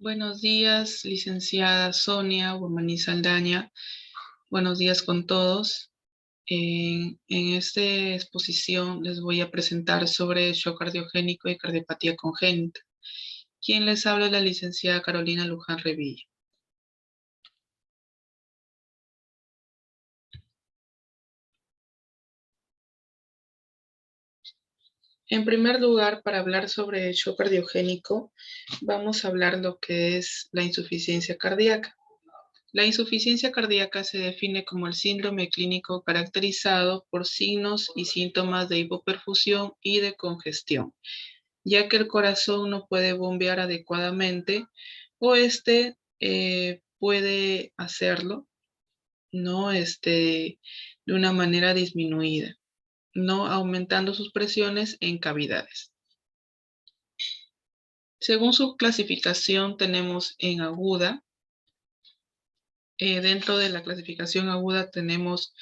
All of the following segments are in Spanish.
Buenos días, licenciada Sonia Guamaní Saldaña. Buenos días con todos. En esta exposición les voy a presentar sobre shock cardiogénico y cardiopatía congénita. Quien les habla es la licenciada Carolina Luján Revilla. En primer lugar, para hablar sobre el shock cardiogénico, vamos a hablar lo que es la insuficiencia cardíaca. La insuficiencia cardíaca se define como el síndrome clínico caracterizado por signos y síntomas de hipoperfusión y de congestión, ya que el corazón no puede bombear adecuadamente o puede hacerlo, ¿no? De una manera disminuida, no aumentando sus presiones en cavidades. Según su clasificación tenemos en aguda. Dentro de la clasificación aguda tenemos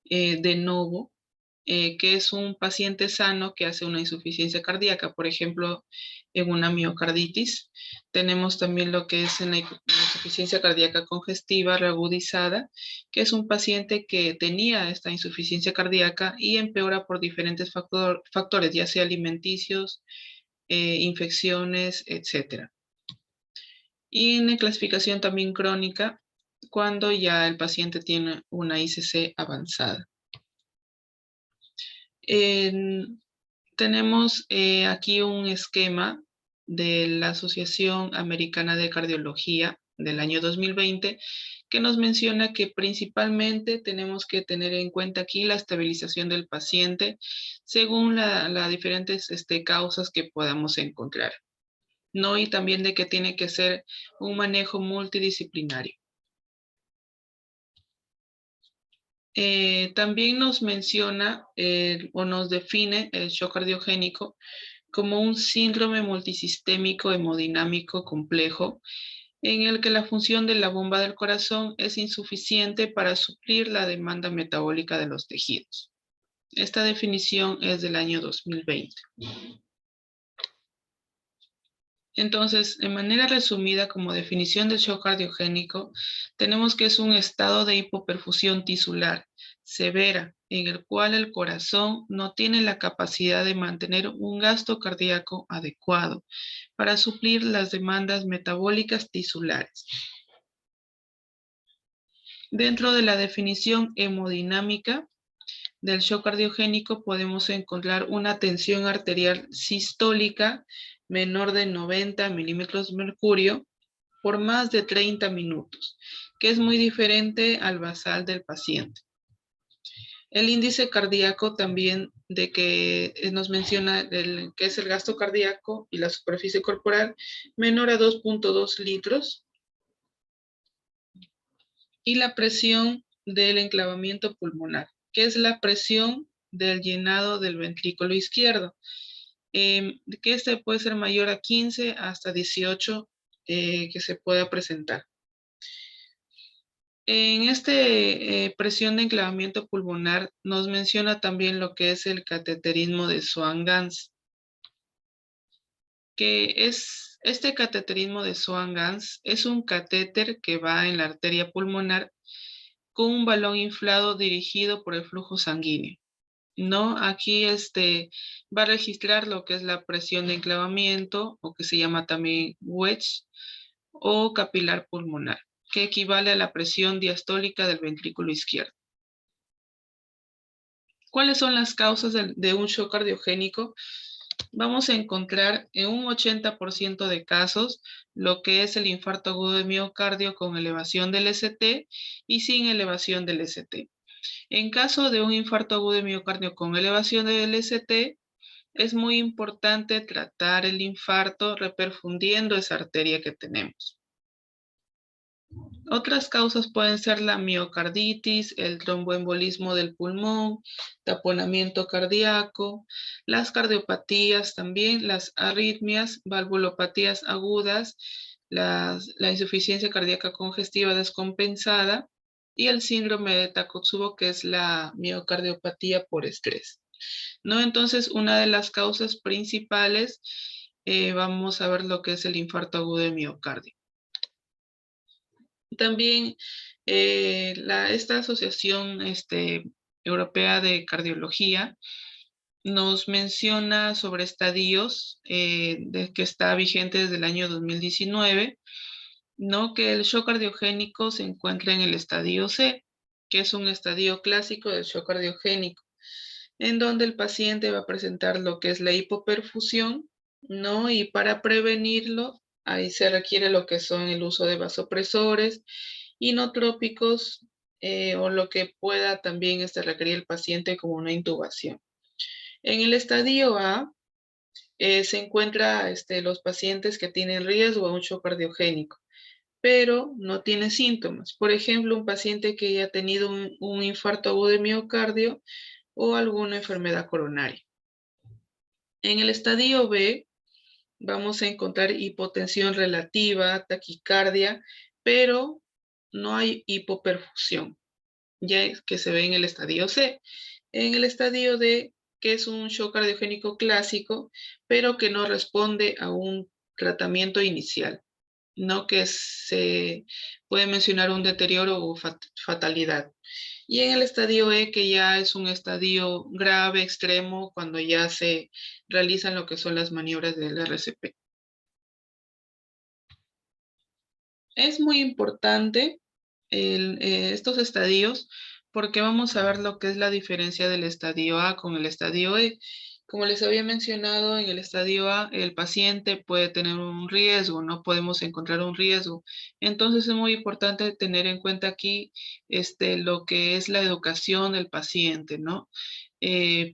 de novo, que es un paciente sano que hace una insuficiencia cardíaca, por ejemplo, en una miocarditis. Tenemos también lo que es en la insuficiencia cardíaca congestiva reagudizada, que es un paciente que tenía esta insuficiencia cardíaca y empeora por diferentes factores, ya sea alimenticios, infecciones, etc. Y en la clasificación también crónica, cuando ya el paciente tiene una ICC avanzada. Tenemos aquí un esquema de la Asociación Americana de Cardiología del año 2020 que nos menciona que principalmente tenemos que tener en cuenta aquí la estabilización del paciente según las diferentes causas que podamos encontrar, ¿no? Y también de que tiene que ser un manejo multidisciplinario. También nos menciona o nos define el shock cardiogénico como un síndrome multisistémico hemodinámico complejo en el que la función de la bomba del corazón es insuficiente para suplir la demanda metabólica de los tejidos. Esta definición es del año 2020. Entonces, de manera resumida, como definición del shock cardiogénico, tenemos que es un estado de hipoperfusión tisular severa, en el cual el corazón no tiene la capacidad de mantener un gasto cardíaco adecuado para suplir las demandas metabólicas tisulares. Dentro de la definición hemodinámica del shock cardiogénico podemos encontrar una tensión arterial sistólica menor de 90 milímetros de mercurio por más de 30 minutos, que es muy diferente al basal del paciente. El índice cardíaco también de que nos menciona que es el gasto cardíaco y la superficie corporal menor a 2.2 litros y la presión del enclavamiento pulmonar, que es la presión del llenado del ventrículo izquierdo, que puede ser mayor a 15 hasta 18 que se pueda presentar. En presión de enclavamiento pulmonar nos menciona también lo que es el cateterismo de Swan-Ganz, que es este cateterismo de Swan-Ganz es un catéter que va en la arteria pulmonar con un balón inflado dirigido por el flujo sanguíneo. ¿No? Aquí va a registrar lo que es la presión de enclavamiento, o que se llama también wedge, o capilar pulmonar, que equivale a la presión diastólica del ventrículo izquierdo. ¿Cuáles son las causas de un shock cardiogénico? Vamos a encontrar en un 80% de casos lo que es el infarto agudo de miocardio con elevación del ST y sin elevación del ST. En caso de un infarto agudo de miocardio con elevación del ST, es muy importante tratar el infarto reperfundiendo esa arteria que tenemos. Otras causas pueden ser la miocarditis, el tromboembolismo del pulmón, taponamiento cardíaco, las cardiopatías también, las arritmias, valvulopatías agudas, la insuficiencia cardíaca congestiva descompensada y el síndrome de Takotsubo, que es la miocardiopatía por estrés, ¿no? Entonces, una de las causas principales vamos a ver lo que es el infarto agudo de miocardio. También esta asociación europea de cardiología nos menciona sobre estadios que está vigente desde el año 2019, ¿no? Que el shock cardiogénico se encuentra en el estadio C, que es un estadio clásico del shock cardiogénico, en donde el paciente va a presentar lo que es la hipoperfusión, ¿no? Y para prevenirlo, ahí se requiere lo que son el uso de vasopresores, inotrópicos, o lo que pueda también requerir el paciente como una intubación. En el estadio A se encuentra los pacientes que tienen riesgo a un shock cardiogénico, pero no tiene síntomas. Por ejemplo, un paciente que haya tenido un infarto agudo de miocardio o alguna enfermedad coronaria. En el estadio B vamos a encontrar hipotensión relativa, taquicardia, pero no hay hipoperfusión, ya es que se ve en el estadio C. En el estadio D, que es un shock cardiogénico clásico, pero que no responde a un tratamiento inicial, no que se puede mencionar un deterioro o fatalidad. Y en el estadio E, que ya es un estadio grave, extremo, cuando ya se realizan lo que son las maniobras del RCP. Es muy importante estos estadios porque vamos a ver lo que es la diferencia del estadio A con el estadio E. Como les había mencionado, en el estadio A el paciente puede tener un riesgo, no podemos encontrar un riesgo. Entonces es muy importante tener en cuenta aquí lo que es la educación del paciente, ¿no?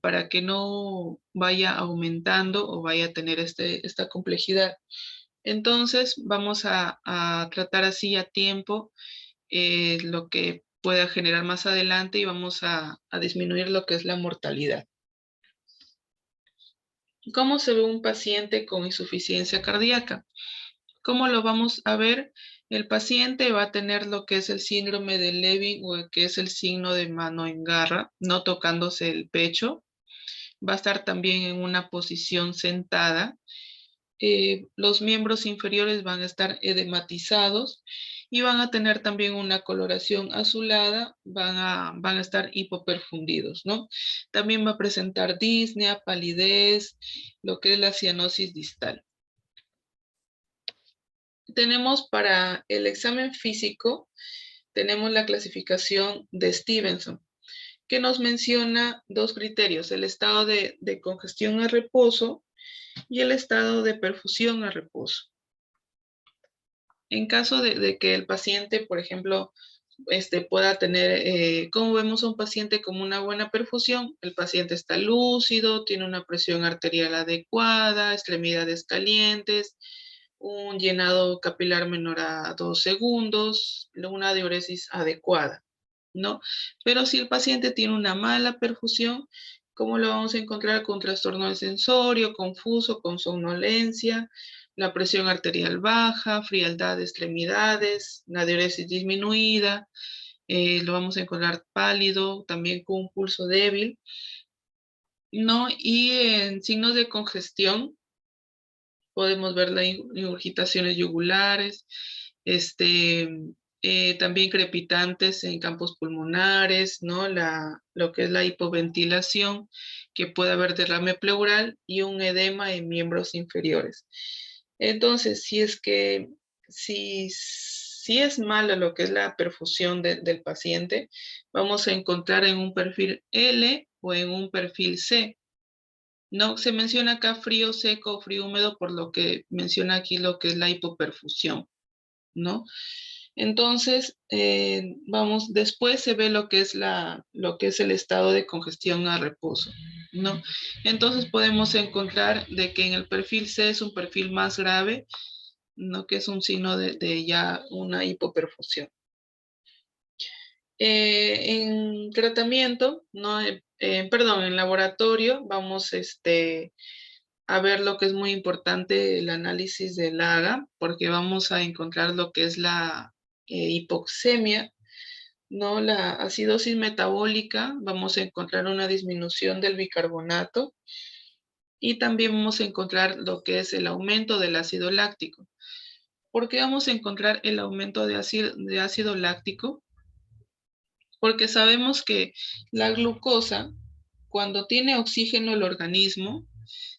Para que no vaya aumentando o vaya a tener esta complejidad. Entonces vamos a tratar así a tiempo lo que pueda generar más adelante y vamos a disminuir lo que es la mortalidad. ¿Cómo se ve un paciente con insuficiencia cardíaca? ¿Cómo lo vamos a ver? El paciente va a tener lo que es el síndrome de Levy o que es el signo de mano en garra, no tocándose el pecho. Va a estar también en una posición sentada. Los miembros inferiores van a estar edematizados y van a tener también una coloración azulada, van a estar hipoperfundidos, ¿no? También va a presentar disnea, palidez, lo que es la cianosis distal. Tenemos para el examen físico, tenemos la clasificación de Stevenson, que nos menciona dos criterios, el estado de congestión a reposo y el estado de perfusión a reposo. En caso de que el paciente, por ejemplo, pueda tener, como vemos a un paciente con una buena perfusión, el paciente está lúcido, tiene una presión arterial adecuada, extremidades calientes, un llenado capilar menor a 2 segundos, una diuresis adecuada, ¿no? Pero si el paciente tiene una mala perfusión, ¿cómo lo vamos a encontrar? Con trastorno del sensorio, confuso, con somnolencia, la presión arterial baja, frialdad de extremidades, la diuresis disminuida, lo vamos a encontrar pálido, también con un pulso débil, ¿no? Y en signos de congestión podemos ver las ingurgitaciones yugulares, también crepitantes en campos pulmonares, ¿no? Lo que es la hipoventilación, que puede haber derrame pleural y un edema en miembros inferiores. Entonces, si es mala lo que es la perfusión del paciente, vamos a encontrar en un perfil L o en un perfil C. No se menciona acá frío seco, frío húmedo, por lo que menciona aquí lo que es la hipoperfusión, ¿no? Entonces, después se ve lo que es lo que es el estado de congestión a reposo, ¿no? Entonces podemos encontrar de que en el perfil C es un perfil más grave, ¿no? Que es un signo de ya una hipoperfusión. En tratamiento, ¿no? Perdón, en laboratorio vamos a ver lo que es muy importante, el análisis del AGA, porque vamos a encontrar lo que es la hipoxemia, ¿no? La acidosis metabólica, vamos a encontrar una disminución del bicarbonato, Y también vamos a encontrar lo que es el aumento del ácido láctico. ¿Por qué vamos a encontrar el aumento de ácido láctico? Porque sabemos que la glucosa, cuando tiene oxígeno el organismo,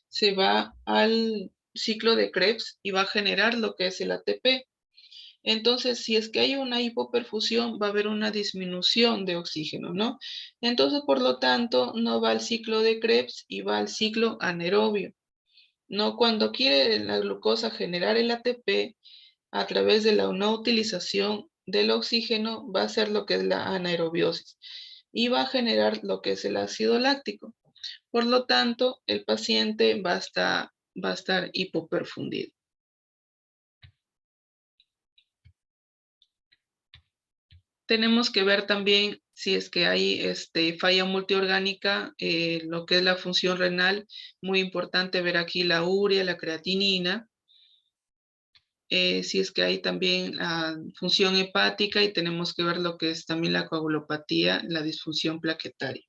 se va al ciclo de Krebs y va a generar lo que es el ATP. Entonces, si es que hay una hipoperfusión, va a haber una disminución de oxígeno, ¿no? Entonces, por lo tanto, no va al ciclo de Krebs y va al ciclo anaerobio. No, cuando quiere la glucosa generar el ATP a través de la no utilización del oxígeno, va a ser lo que es la anaerobiosis y va a generar lo que es el ácido láctico. Por lo tanto, el paciente va a estar hipoperfundido. Tenemos que ver también si es que hay falla multiorgánica, lo que es la función renal, muy importante ver aquí la urea, la creatinina, si es que hay también la función hepática y tenemos que ver lo que es también la coagulopatía, la disfunción plaquetaria.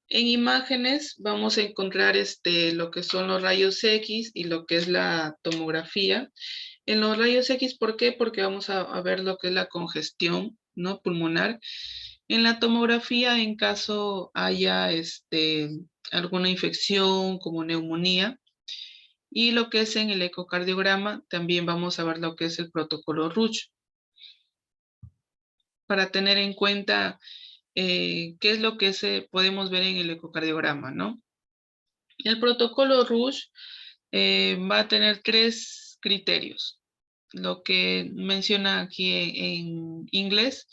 En imágenes vamos a encontrar lo que son los rayos X y lo que es la tomografía. En los rayos X, ¿por qué? Porque vamos a ver lo que es la congestión, ¿no? Pulmonar. En la tomografía, en caso haya alguna infección como neumonía. Y lo que es en el ecocardiograma, también vamos a ver lo que es el protocolo Rush. Para tener en cuenta qué es lo que podemos ver en el ecocardiograma, ¿no? El protocolo Rush va a tener 3 criterios. Lo que menciona aquí en inglés,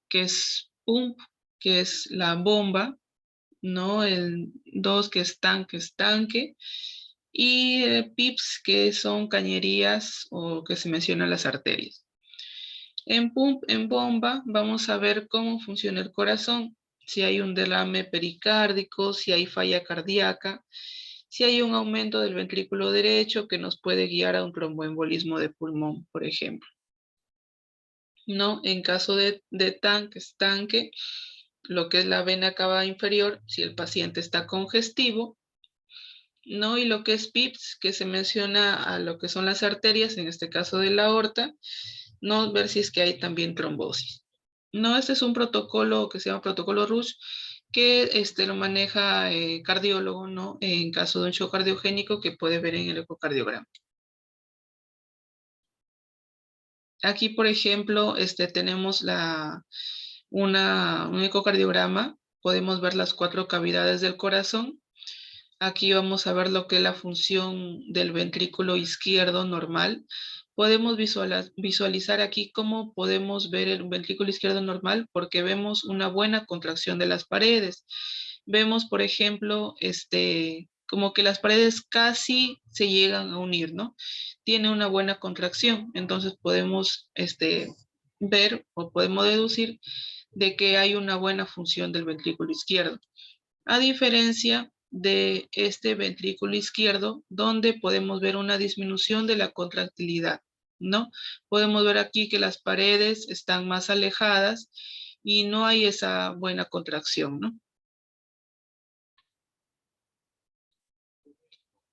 que es pump, que es la bomba, ¿no? El 2, que es tanque, y PIPs, que son cañerías o que se mencionan las arterias. En pump, en bomba, vamos a ver cómo funciona el corazón, si hay un derrame pericárdico, si hay falla cardíaca, si hay un aumento del ventrículo derecho que nos puede guiar a un tromboembolismo de pulmón, por ejemplo. No, en caso de tanque, lo que es la vena cava inferior, si el paciente está congestivo, ¿no? Y lo que es PIPS, que se menciona a lo que son las arterias, en este caso de la aorta, no ver si es que hay también trombosis. No, este es un protocolo que se llama protocolo Rush, que lo maneja cardiólogo, ¿no? En caso de un shock cardiogénico que puede ver en el ecocardiograma. Aquí, por ejemplo, tenemos un ecocardiograma. Podemos ver las 4 cavidades del corazón. Aquí vamos a ver lo que es la función del ventrículo izquierdo normal. Podemos visualizar aquí cómo podemos ver el ventrículo izquierdo normal porque vemos una buena contracción de las paredes. Vemos, por ejemplo, como que las paredes casi se llegan a unir, ¿no? Tiene una buena contracción, entonces podemos ver o podemos deducir de que hay una buena función del ventrículo izquierdo. A diferencia de este ventrículo izquierdo, donde podemos ver una disminución de la contractilidad, ¿no? Podemos ver aquí que las paredes están más alejadas y no hay esa buena contracción, ¿no?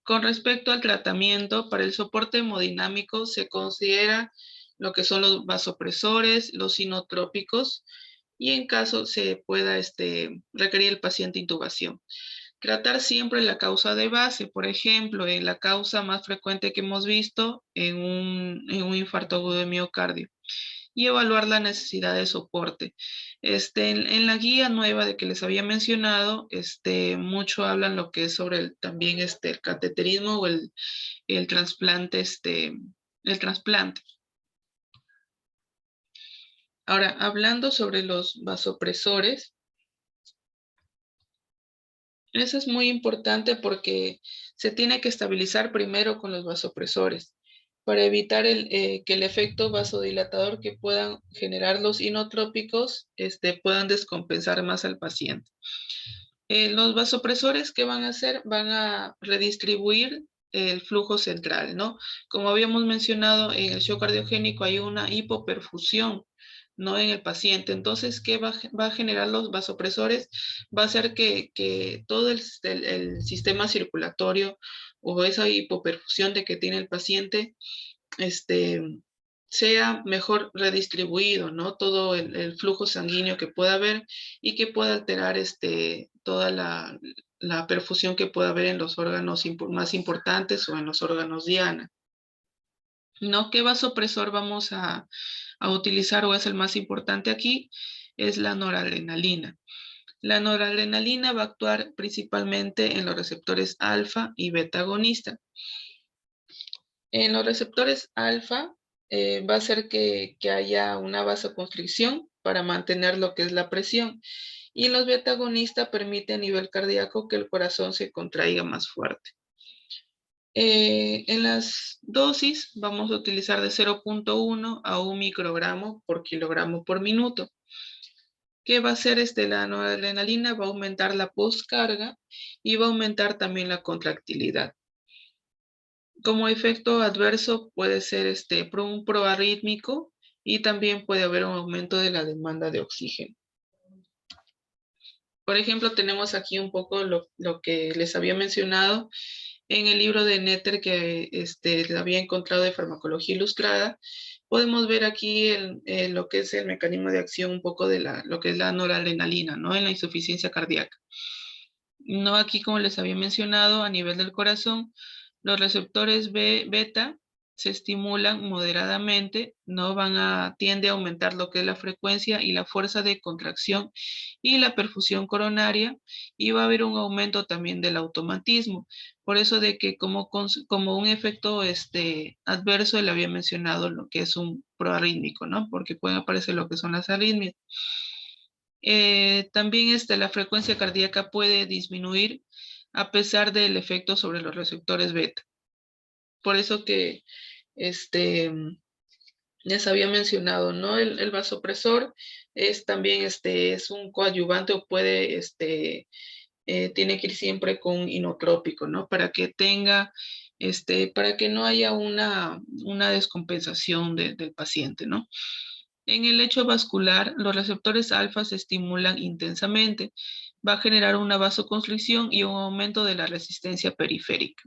Con respecto al tratamiento, para el soporte hemodinámico se considera lo que son los vasopresores, los inotrópicos, y en caso se pueda requerir el paciente intubación. Tratar siempre la causa de base, por ejemplo, en la causa más frecuente que hemos visto en un infarto agudo de miocardio y evaluar la necesidad de soporte. En la guía nueva de que les había mencionado, mucho hablan lo que es sobre también el cateterismo o el trasplante, el trasplante. Ahora, hablando sobre los vasopresores, eso es muy importante porque se tiene que estabilizar primero con los vasopresores para evitar que el efecto vasodilatador que puedan generar los inotrópicos puedan descompensar más al paciente. Los vasopresores, ¿qué van a hacer? Van a redistribuir el flujo central, ¿no? Como habíamos mencionado, en el shock cardiogénico hay una hipoperfusión, ¿no? En el paciente. Entonces, ¿qué va a generar los vasopresores? Va a hacer que todo el sistema circulatorio o esa hipoperfusión de que tiene el paciente, este, sea mejor redistribuido, ¿no? Todo el flujo sanguíneo que pueda haber y que pueda alterar toda la perfusión que pueda haber en los órganos más importantes o en los órganos diana. ¿No? ¿Qué vasopresor vamos a utilizar o es el más importante aquí? Es la noradrenalina. La noradrenalina va a actuar principalmente en los receptores alfa y beta agonista. En los receptores alfa va a hacer que haya una vasoconstricción para mantener lo que es la presión. Y en los beta agonistas permite a nivel cardíaco que el corazón se contraiga más fuerte. En las dosis vamos a utilizar de 0.1 a 1 microgramo por kilogramo por minuto. ¿Qué va a hacer la noradrenalina? Va a aumentar la poscarga y va a aumentar también la contractilidad. Como efecto adverso puede ser un proarrítmico y también puede haber un aumento de la demanda de oxígeno. Por ejemplo, tenemos aquí un poco lo que les había mencionado en el libro de Netter que había encontrado de farmacología ilustrada. Podemos ver aquí lo que es el mecanismo de acción un poco de lo que es la noradrenalina, ¿no? En la insuficiencia cardíaca. No aquí, como les había mencionado, a nivel del corazón, los receptores beta se estimulan moderadamente, no tiende a aumentar lo que es la frecuencia y la fuerza de contracción y la perfusión coronaria, y va a haber un aumento también del automatismo. Por eso de que como un efecto adverso, le había mencionado lo que es un proarrítmico, ¿no? Porque pueden aparecer lo que son las arritmias. También la frecuencia cardíaca puede disminuir a pesar del efecto sobre los receptores beta. Por eso que les había mencionado, ¿no? El vasopresor es también es un coadyuvante o puede, tiene que ir siempre con inotrópico, ¿no? Para que tenga, para que no haya una descompensación del paciente, ¿no? En el lecho vascular, los receptores alfa se estimulan intensamente. Va a generar una vasoconstricción y un aumento de la resistencia periférica,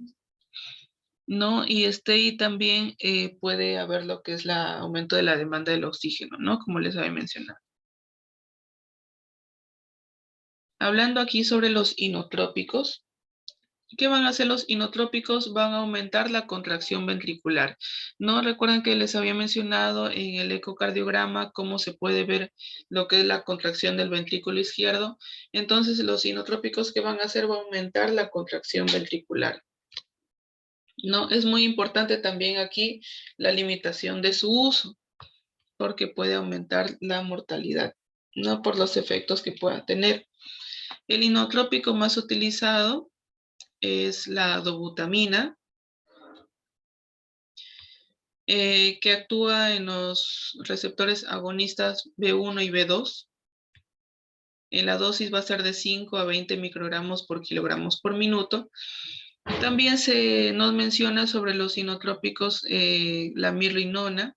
¿no? Y también puede haber lo que es el aumento de la demanda del oxígeno, ¿no? Como les había mencionado. Hablando aquí sobre los inotrópicos, ¿qué van a hacer los inotrópicos? Van a aumentar la contracción ventricular. ¿No recuerdan que les había mencionado en el ecocardiograma cómo se puede ver lo que es la contracción del ventrículo izquierdo? Entonces, los inotrópicos, ¿qué van a hacer? Va a aumentar la contracción ventricular. ¿No? Es muy importante también aquí la limitación de su uso, porque puede aumentar la mortalidad, ¿no? Por los efectos que pueda tener. El inotrópico más utilizado es la dobutamina, que actúa en los receptores agonistas B1 y B2. La dosis va a ser de 5 a 20 microgramos por kilogramos por minuto. También se nos menciona sobre los inotrópicos la mirrinona,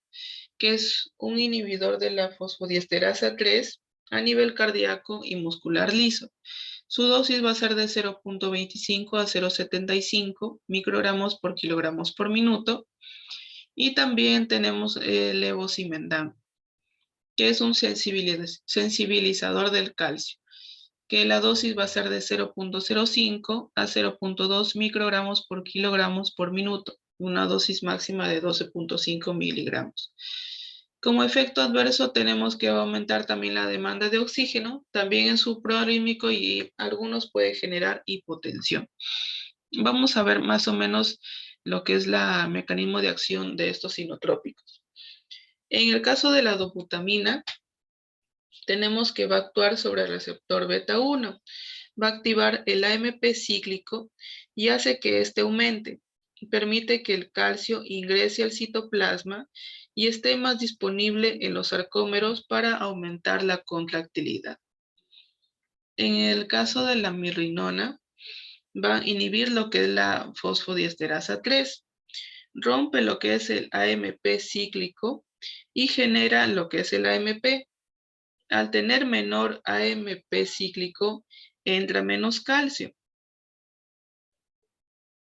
que es un inhibidor de la fosfodiesterasa 3 a nivel cardíaco y muscular liso. Su dosis va a ser de 0.25 a 0.75 microgramos por kilogramos por minuto. Y también tenemos el levosimendan, que es un sensibilizador del calcio, que la dosis va a ser de 0.05 a 0.2 microgramos por kilogramos por minuto, una dosis máxima de 12.5 miligramos. Como efecto adverso tenemos que aumentar también la demanda de oxígeno, también en su proarrítmico, y algunos puede generar hipotensión. Vamos a ver más o menos lo que es el mecanismo de acción de estos inotrópicos. En el caso de la dobutamina, tenemos que va a actuar sobre el receptor beta 1, va a activar el AMP cíclico y hace que este aumente. Permite que el calcio ingrese al citoplasma y esté más disponible en los sarcómeros para aumentar la contractilidad. En el caso de la mirrinona, va a inhibir lo que es la fosfodiesterasa 3, rompe lo que es el AMP cíclico y genera lo que es el AMP. Al tener menor AMP cíclico, entra menos calcio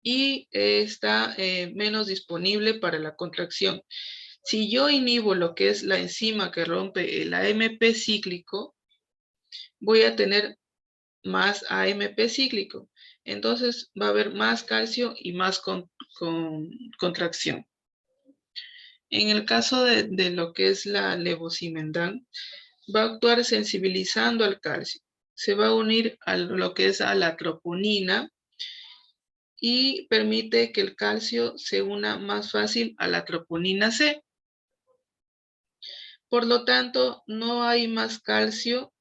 y está menos disponible para la contracción. Si yo inhibo lo que es la enzima que rompe el AMP cíclico, voy a tener más AMP cíclico. Entonces va a haber más calcio y más contracción. En el caso de lo que es la levosimendan, va a actuar sensibilizando al calcio. Se va a unir a lo que es a la troponina y permite que el calcio se una más fácil a la troponina C. Por lo tanto, no hay más calcio,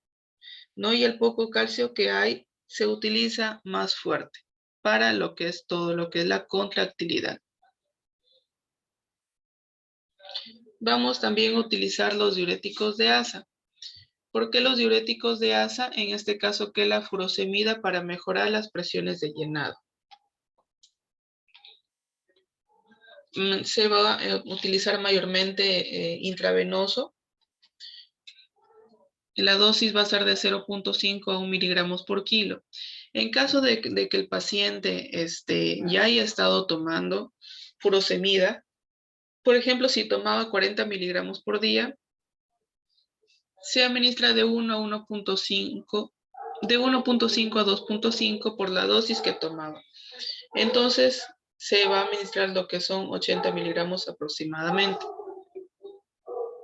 ¿no? Y el poco calcio que hay se utiliza más fuerte para lo que es todo lo que es la contractilidad. Vamos también a utilizar los diuréticos de asa. ¿Por qué los diuréticos de asa? En este caso, que la furosemida para mejorar las presiones de llenado. Se va a utilizar mayormente intravenoso. La dosis va a ser de 0.5 a 1 miligramos por kilo. En caso de que el paciente ya haya estado tomando furosemida, por ejemplo, si tomaba 40 miligramos por día, se administra de 1 a 1.5, de 1.5 a 2.5 por la dosis que tomaba. Entonces, se va a administrar lo que son 80 miligramos aproximadamente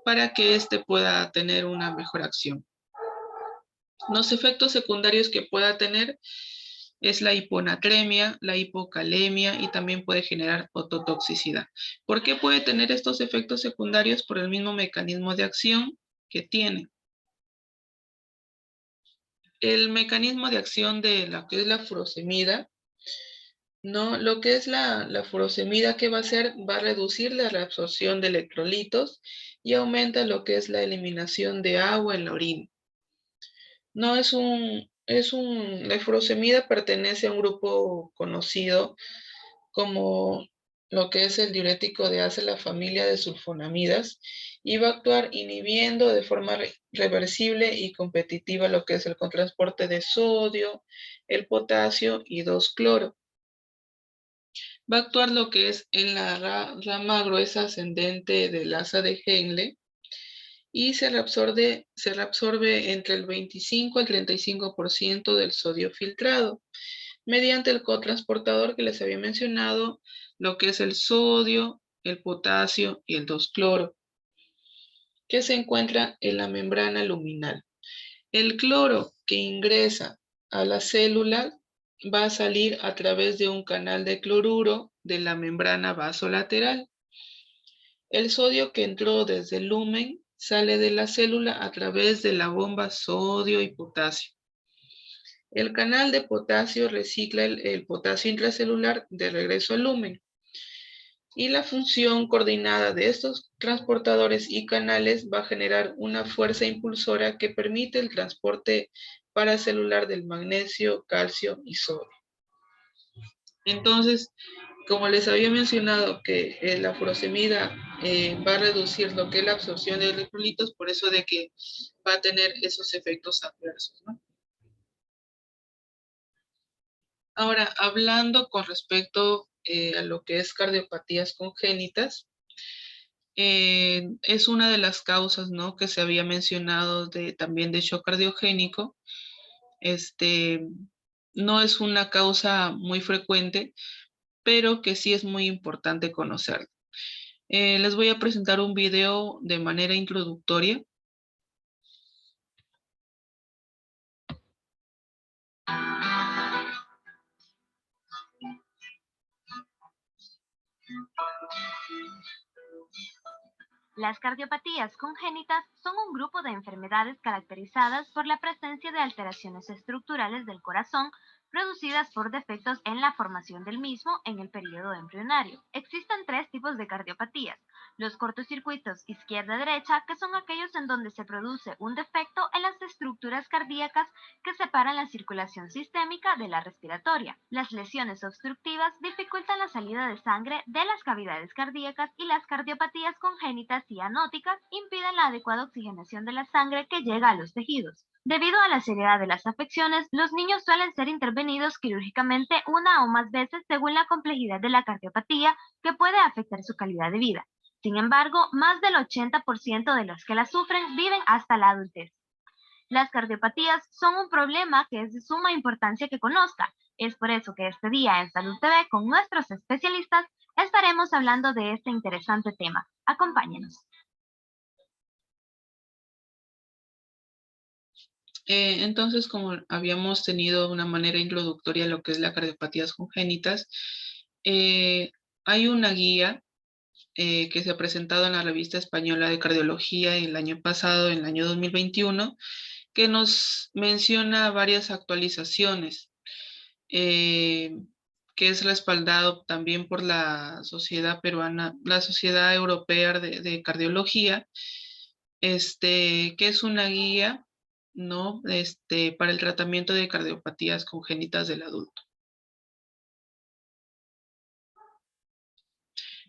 para que éste pueda tener una mejor acción. Los efectos secundarios que pueda tener es la hiponatremia, la hipocalemia y también puede generar ototoxicidad. ¿Por qué puede tener estos efectos secundarios? Por el mismo mecanismo de acción que tiene. El mecanismo de acción de lo que es la furosemida, ¿no? Lo que es la furosemida, ¿qué va a hacer? Va a reducir la reabsorción de electrolitos y aumenta lo que es la eliminación de agua en la orina. No la furosemida pertenece a un grupo conocido como lo que es el diurético de asa, la familia de sulfonamidas, y va a actuar inhibiendo de forma reversible y competitiva lo que es el transporte de sodio, el potasio y 2-cloro. Va a actuar lo que es en la rama gruesa ascendente del asa de Henle y se reabsorbe entre el 25 al 35% del sodio filtrado mediante el cotransportador que les había mencionado, lo que es el sodio, el potasio y el 2-cloro, que se encuentra en la membrana luminal. El cloro que ingresa a la célula va a salir a través de un canal de cloruro de la membrana vasolateral. El sodio que entró desde el lumen sale de la célula a través de la bomba sodio y potasio. El canal de potasio recicla el potasio intracelular de regreso al lumen. Y la función coordinada de estos transportadores y canales va a generar una fuerza impulsora que permite el transporte paracelular del magnesio, calcio y sodio. Entonces, como les había mencionado que la furosemida va a reducir lo que es la absorción de electrolitos, por eso de que va a tener esos efectos adversos, ¿no? Ahora, hablando con respecto a lo que es cardiopatías congénitas, es una de las causas, ¿no?, que se había mencionado también de shock cardiogénico. No es una causa muy frecuente, pero que sí es muy importante conocer. Les voy a presentar un video de manera introductoria. Las cardiopatías congénitas son un grupo de enfermedades caracterizadas por la presencia de alteraciones estructurales del corazón producidas por defectos en la formación del mismo en el periodo embrionario. Existen tres tipos de cardiopatías: los cortocircuitos izquierda-derecha, que son aquellos en donde se produce un defecto en las estructuras cardíacas que separan la circulación sistémica de la respiratoria. Las lesiones obstructivas dificultan la salida de sangre de las cavidades cardíacas, y las cardiopatías congénitas y anóticas impiden la adecuada oxigenación de la sangre que llega a los tejidos. Debido a la seriedad de las afecciones, los niños suelen ser intervenidos quirúrgicamente una o más veces según la complejidad de la cardiopatía, que puede afectar su calidad de vida. Sin embargo, más del 80% de los que la sufren viven hasta la adultez. Las cardiopatías son un problema que es de suma importancia que conozca. Es por eso que este día en Salud TV, con nuestros especialistas, estaremos hablando de este interesante tema. Acompáñenos. Entonces, como habíamos tenido una manera introductoria a lo que es la cardiopatías congénitas, hay una guía que se ha presentado en la Revista Española de Cardiología el año pasado, en el año 2021, que nos menciona varias actualizaciones, que es respaldado también por la Sociedad Peruana, la Sociedad Europea de Cardiología, que es una guía, ¿no? Para el tratamiento de cardiopatías congénitas del adulto.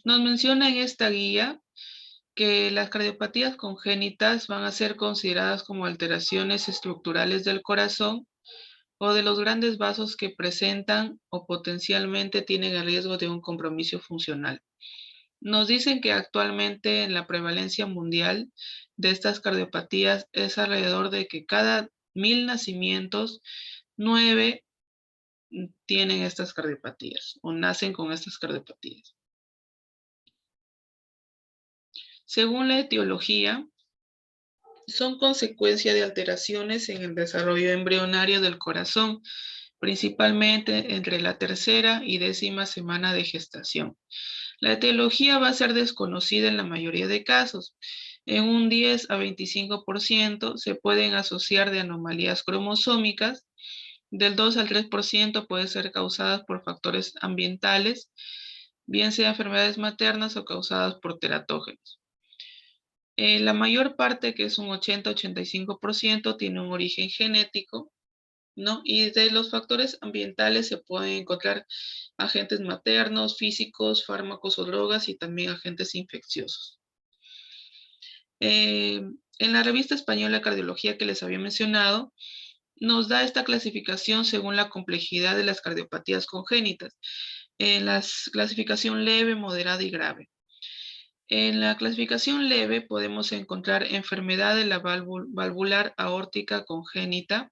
Nos menciona en esta guía que las cardiopatías congénitas van a ser consideradas como alteraciones estructurales del corazón o de los grandes vasos que presentan o potencialmente tienen el riesgo de un compromiso funcional. Nos dicen que actualmente en la prevalencia mundial de estas cardiopatías es alrededor de que cada 1000 nacimientos, 9 tienen estas cardiopatías o nacen con estas cardiopatías. Según la etiología, son consecuencia de alteraciones en el desarrollo embrionario del corazón, principalmente entre la tercera y 10ª semana de gestación. La etiología va a ser desconocida en la mayoría de casos. En un 10 a 25% se pueden asociar de anomalías cromosómicas. Del 2 al 3% puede ser causadas por factores ambientales, bien sea enfermedades maternas o causadas por teratógenos. La mayor parte, que es un 80-85%, tiene un origen genético, ¿no? Y de los factores ambientales se pueden encontrar agentes maternos, físicos, fármacos o drogas, y también agentes infecciosos. En la Revista Española de Cardiología que les había mencionado, nos da esta clasificación según la complejidad de las cardiopatías congénitas. En la clasificación leve, moderada y grave. En la clasificación leve podemos encontrar enfermedad de la valvular aórtica congénita,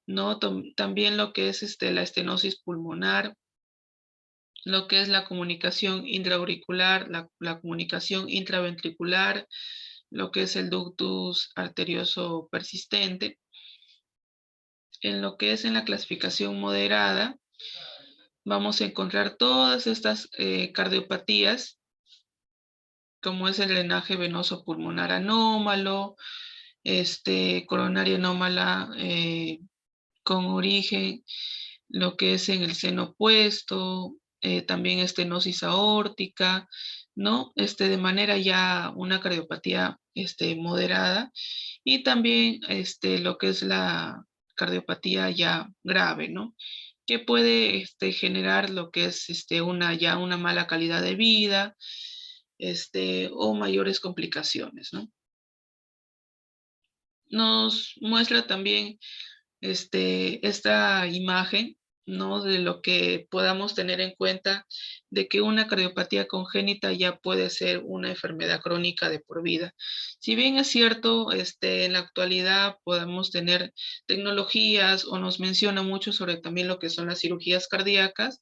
¿no? También lo que es la estenosis pulmonar, lo que es la comunicación intraauricular, la comunicación intraventricular, lo que es el ductus arterioso persistente. En lo que es en la clasificación moderada, vamos a encontrar todas estas cardiopatías, como es el drenaje venoso pulmonar anómalo, coronaria anómala con origen, lo que es en el seno opuesto, también estenosis aórtica, ¿no? De manera ya una cardiopatía moderada, y también lo que es la cardiopatía ya grave, ¿no? Que puede generar lo que es ya una mala calidad de vida, o mayores complicaciones, ¿no? Nos muestra también esta imagen, ¿no? De lo que podamos tener en cuenta de que una cardiopatía congénita ya puede ser una enfermedad crónica de por vida. Si bien es cierto, en la actualidad podemos tener tecnologías, o nos menciona mucho sobre también lo que son las cirugías cardíacas,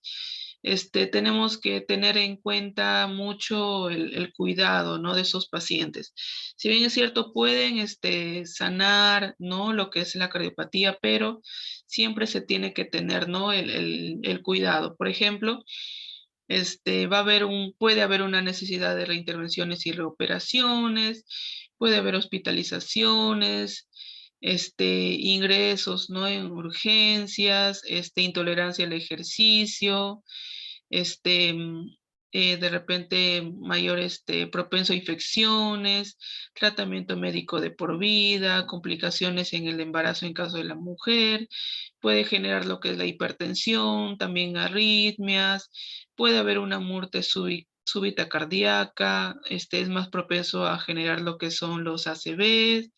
tenemos que tener en cuenta mucho el cuidado, ¿no? De esos pacientes. Si bien es cierto, pueden sanar, ¿no? Lo que es la cardiopatía, pero siempre se tiene que tener, ¿no? El cuidado. Por ejemplo, puede haber una necesidad de reintervenciones y reoperaciones, puede haber hospitalizaciones, ingresos, ¿no? En urgencias, intolerancia al ejercicio, este, de repente mayor propenso a infecciones, tratamiento médico de por vida, complicaciones en el embarazo en caso de la mujer, puede generar lo que es la hipertensión, también arritmias, puede haber una muerte súbita cardíaca, es más propenso a generar lo que son los ACVs,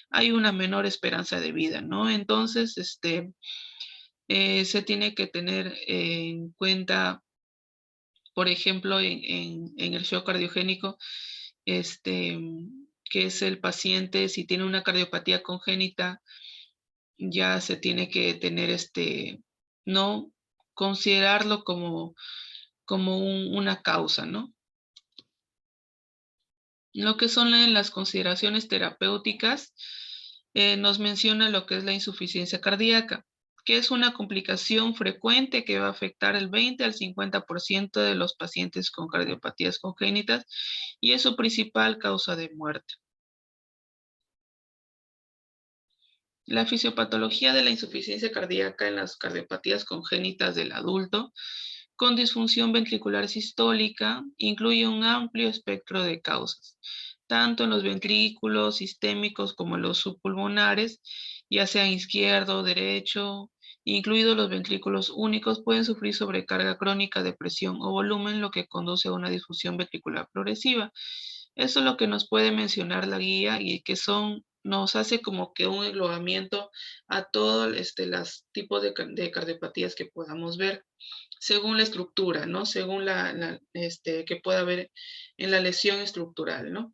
hay una menor esperanza de vida, ¿no? Entonces, se tiene que tener en cuenta, por ejemplo, en el shock cardiogénico, este, que es el paciente, si tiene una cardiopatía congénita, ya se tiene que tener no considerarlo como una causa, ¿no? Lo que son las consideraciones terapéuticas, nos menciona lo que es la insuficiencia cardíaca, que es una complicación frecuente que va a afectar el 20 al 50% de los pacientes con cardiopatías congénitas y es su principal causa de muerte. La fisiopatología de la insuficiencia cardíaca en las cardiopatías congénitas del adulto con disfunción ventricular sistólica incluye un amplio espectro de causas, tanto en los ventrículos sistémicos como en los subpulmonares, ya sean izquierdo, derecho, incluidos los ventrículos únicos, pueden sufrir sobrecarga crónica de presión o volumen, lo que conduce a una disfunción ventricular progresiva. Eso es lo que nos puede mencionar la guía y que nos hace como que un englobamiento a todos los tipos de cardiopatías que podamos ver según la estructura, ¿no? Según que pueda haber en la lesión estructural, ¿no?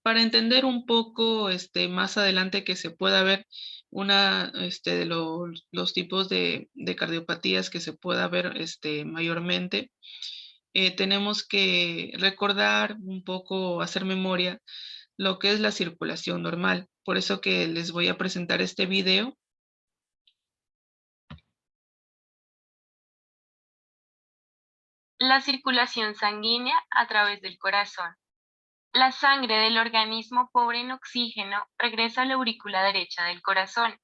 Para entender un poco más adelante que se pueda ver de los tipos de cardiopatías que se pueda ver mayormente, tenemos que recordar un poco, hacer memoria, lo que es la circulación normal. Por eso que les voy a presentar este video. La circulación sanguínea a través del corazón. La sangre del organismo pobre en oxígeno regresa a la aurícula derecha del corazón.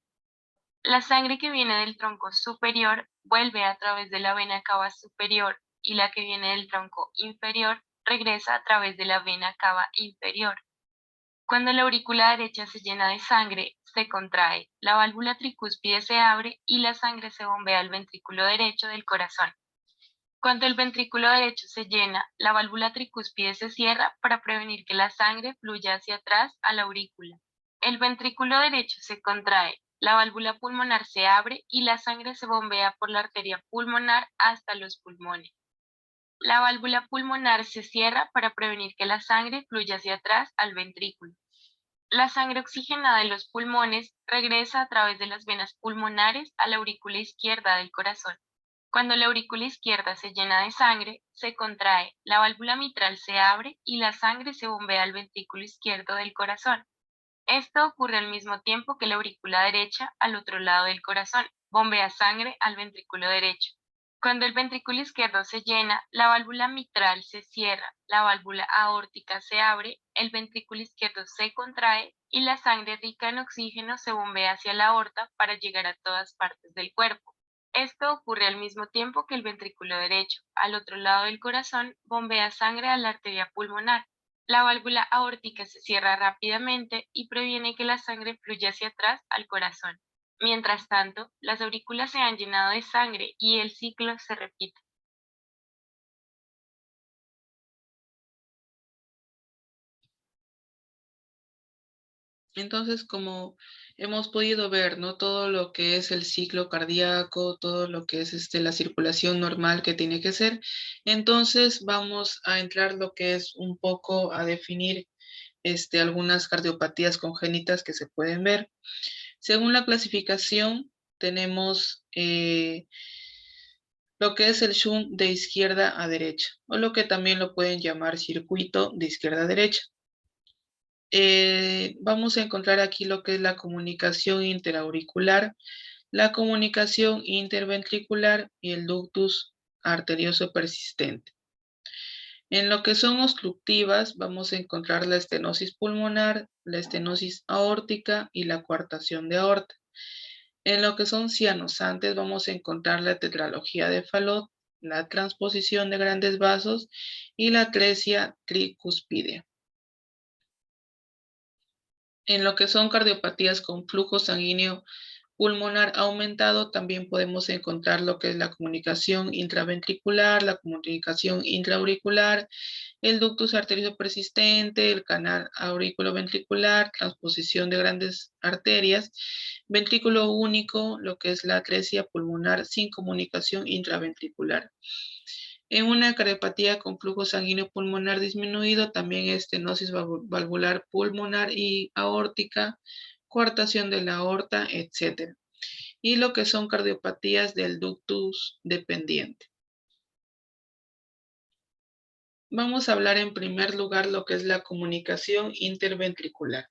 La sangre que viene del tronco superior vuelve a través de la vena cava superior y la que viene del tronco inferior regresa a través de la vena cava inferior. Cuando la aurícula derecha se llena de sangre, se contrae, la válvula tricúspide se abre y la sangre se bombea al ventrículo derecho del corazón. Cuando el ventrículo derecho se llena, la válvula tricúspide se cierra para prevenir que la sangre fluya hacia atrás a la aurícula. El ventrículo derecho se contrae, la válvula pulmonar se abre y la sangre se bombea por la arteria pulmonar hasta los pulmones. La válvula pulmonar se cierra para prevenir que la sangre fluya hacia atrás al ventrículo. La sangre oxigenada de los pulmones regresa a través de las venas pulmonares a la aurícula izquierda del corazón. Cuando la aurícula izquierda se llena de sangre, se contrae, la válvula mitral se abre y la sangre se bombea al ventrículo izquierdo del corazón. Esto ocurre al mismo tiempo que la aurícula derecha, al otro lado del corazón, bombea sangre al ventrículo derecho. Cuando el ventrículo izquierdo se llena, la válvula mitral se cierra, la válvula aórtica se abre, el ventrículo izquierdo se contrae y la sangre rica en oxígeno se bombea hacia la aorta para llegar a todas partes del cuerpo. Esto ocurre al mismo tiempo que el ventrículo derecho, al otro lado del corazón, bombea sangre a la arteria pulmonar. La válvula aórtica se cierra rápidamente y previene que la sangre fluya hacia atrás al corazón. Mientras tanto, las aurículas se han llenado de sangre y el ciclo se repite. Entonces, como hemos podido ver, ¿no? Todo lo que es el ciclo cardíaco, todo lo que es la circulación normal que tiene que ser. Entonces, vamos a entrar lo que es un poco a definir algunas cardiopatías congénitas que se pueden ver. Según la clasificación, tenemos lo que es el shunt de izquierda a derecha, o lo que también lo pueden llamar circuito de izquierda a derecha. Vamos a encontrar aquí lo que es la comunicación interauricular, la comunicación interventricular y el ductus arterioso persistente. En lo que son obstructivas, vamos a encontrar la estenosis pulmonar, la estenosis aórtica y la coartación de aorta. En lo que son cianosantes, vamos a encontrar la tetralogía de Fallot, la transposición de grandes vasos y la atresia tricuspidea. En lo que son cardiopatías con flujo sanguíneo pulmonar aumentado, también podemos encontrar lo que es la comunicación intraventricular, la comunicación intraauricular, el ductus arterioso persistente, el canal auriculoventricular, transposición de grandes arterias, ventrículo único, lo que es la atresia pulmonar sin comunicación intraventricular. En una cardiopatía con flujo sanguíneo pulmonar disminuido, también estenosis valvular pulmonar y aórtica, coartación de la aorta, etc. Y lo que son cardiopatías del ductus dependiente. Vamos a hablar en primer lugar lo que es la comunicación interventricular.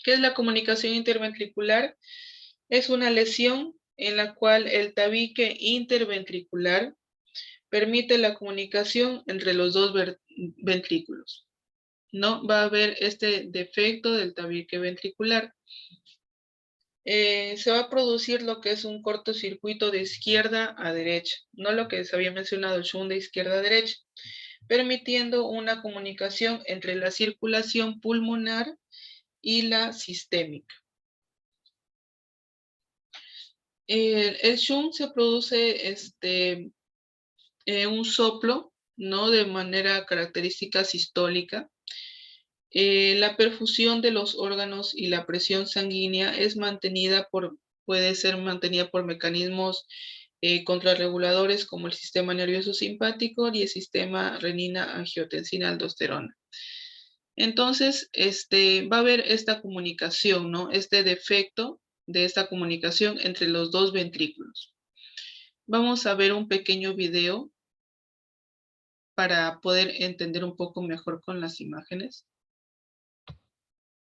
¿Qué es la comunicación interventricular? Es una lesión en la cual el tabique interventricular permite la comunicación entre los dos ventrículos. No va a haber este defecto del tabique ventricular. Se va a producir lo que es un cortocircuito de izquierda a derecha, no lo que se había mencionado, el shunt de izquierda a derecha, permitiendo una comunicación entre la circulación pulmonar y la sistémica. El shunt se produce un soplo, ¿no? De manera característica sistólica. La perfusión de los órganos y la presión sanguínea puede ser mantenida por mecanismos contrarreguladores como el sistema nervioso simpático y el sistema renina-angiotensina-aldosterona. Entonces, va a haber esta comunicación, ¿no? Este defecto de esta comunicación entre los dos ventrículos. Vamos a ver un pequeño video para poder entender un poco mejor con las imágenes.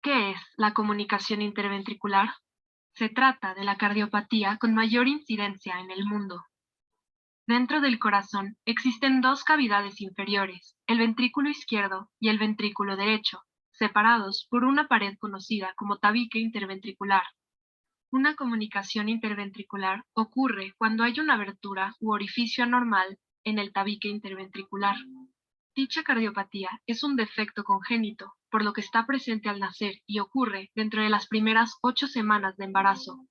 ¿Qué es la comunicación interventricular? Se trata de la cardiopatía con mayor incidencia en el mundo. Dentro del corazón existen dos cavidades inferiores, el ventrículo izquierdo y el ventrículo derecho, separados por una pared conocida como tabique interventricular. Una comunicación interventricular ocurre cuando hay una abertura u orificio anormal en el tabique interventricular. Dicha cardiopatía es un defecto congénito, por lo que está presente al nacer y ocurre dentro de las primeras 8 semanas de embarazo.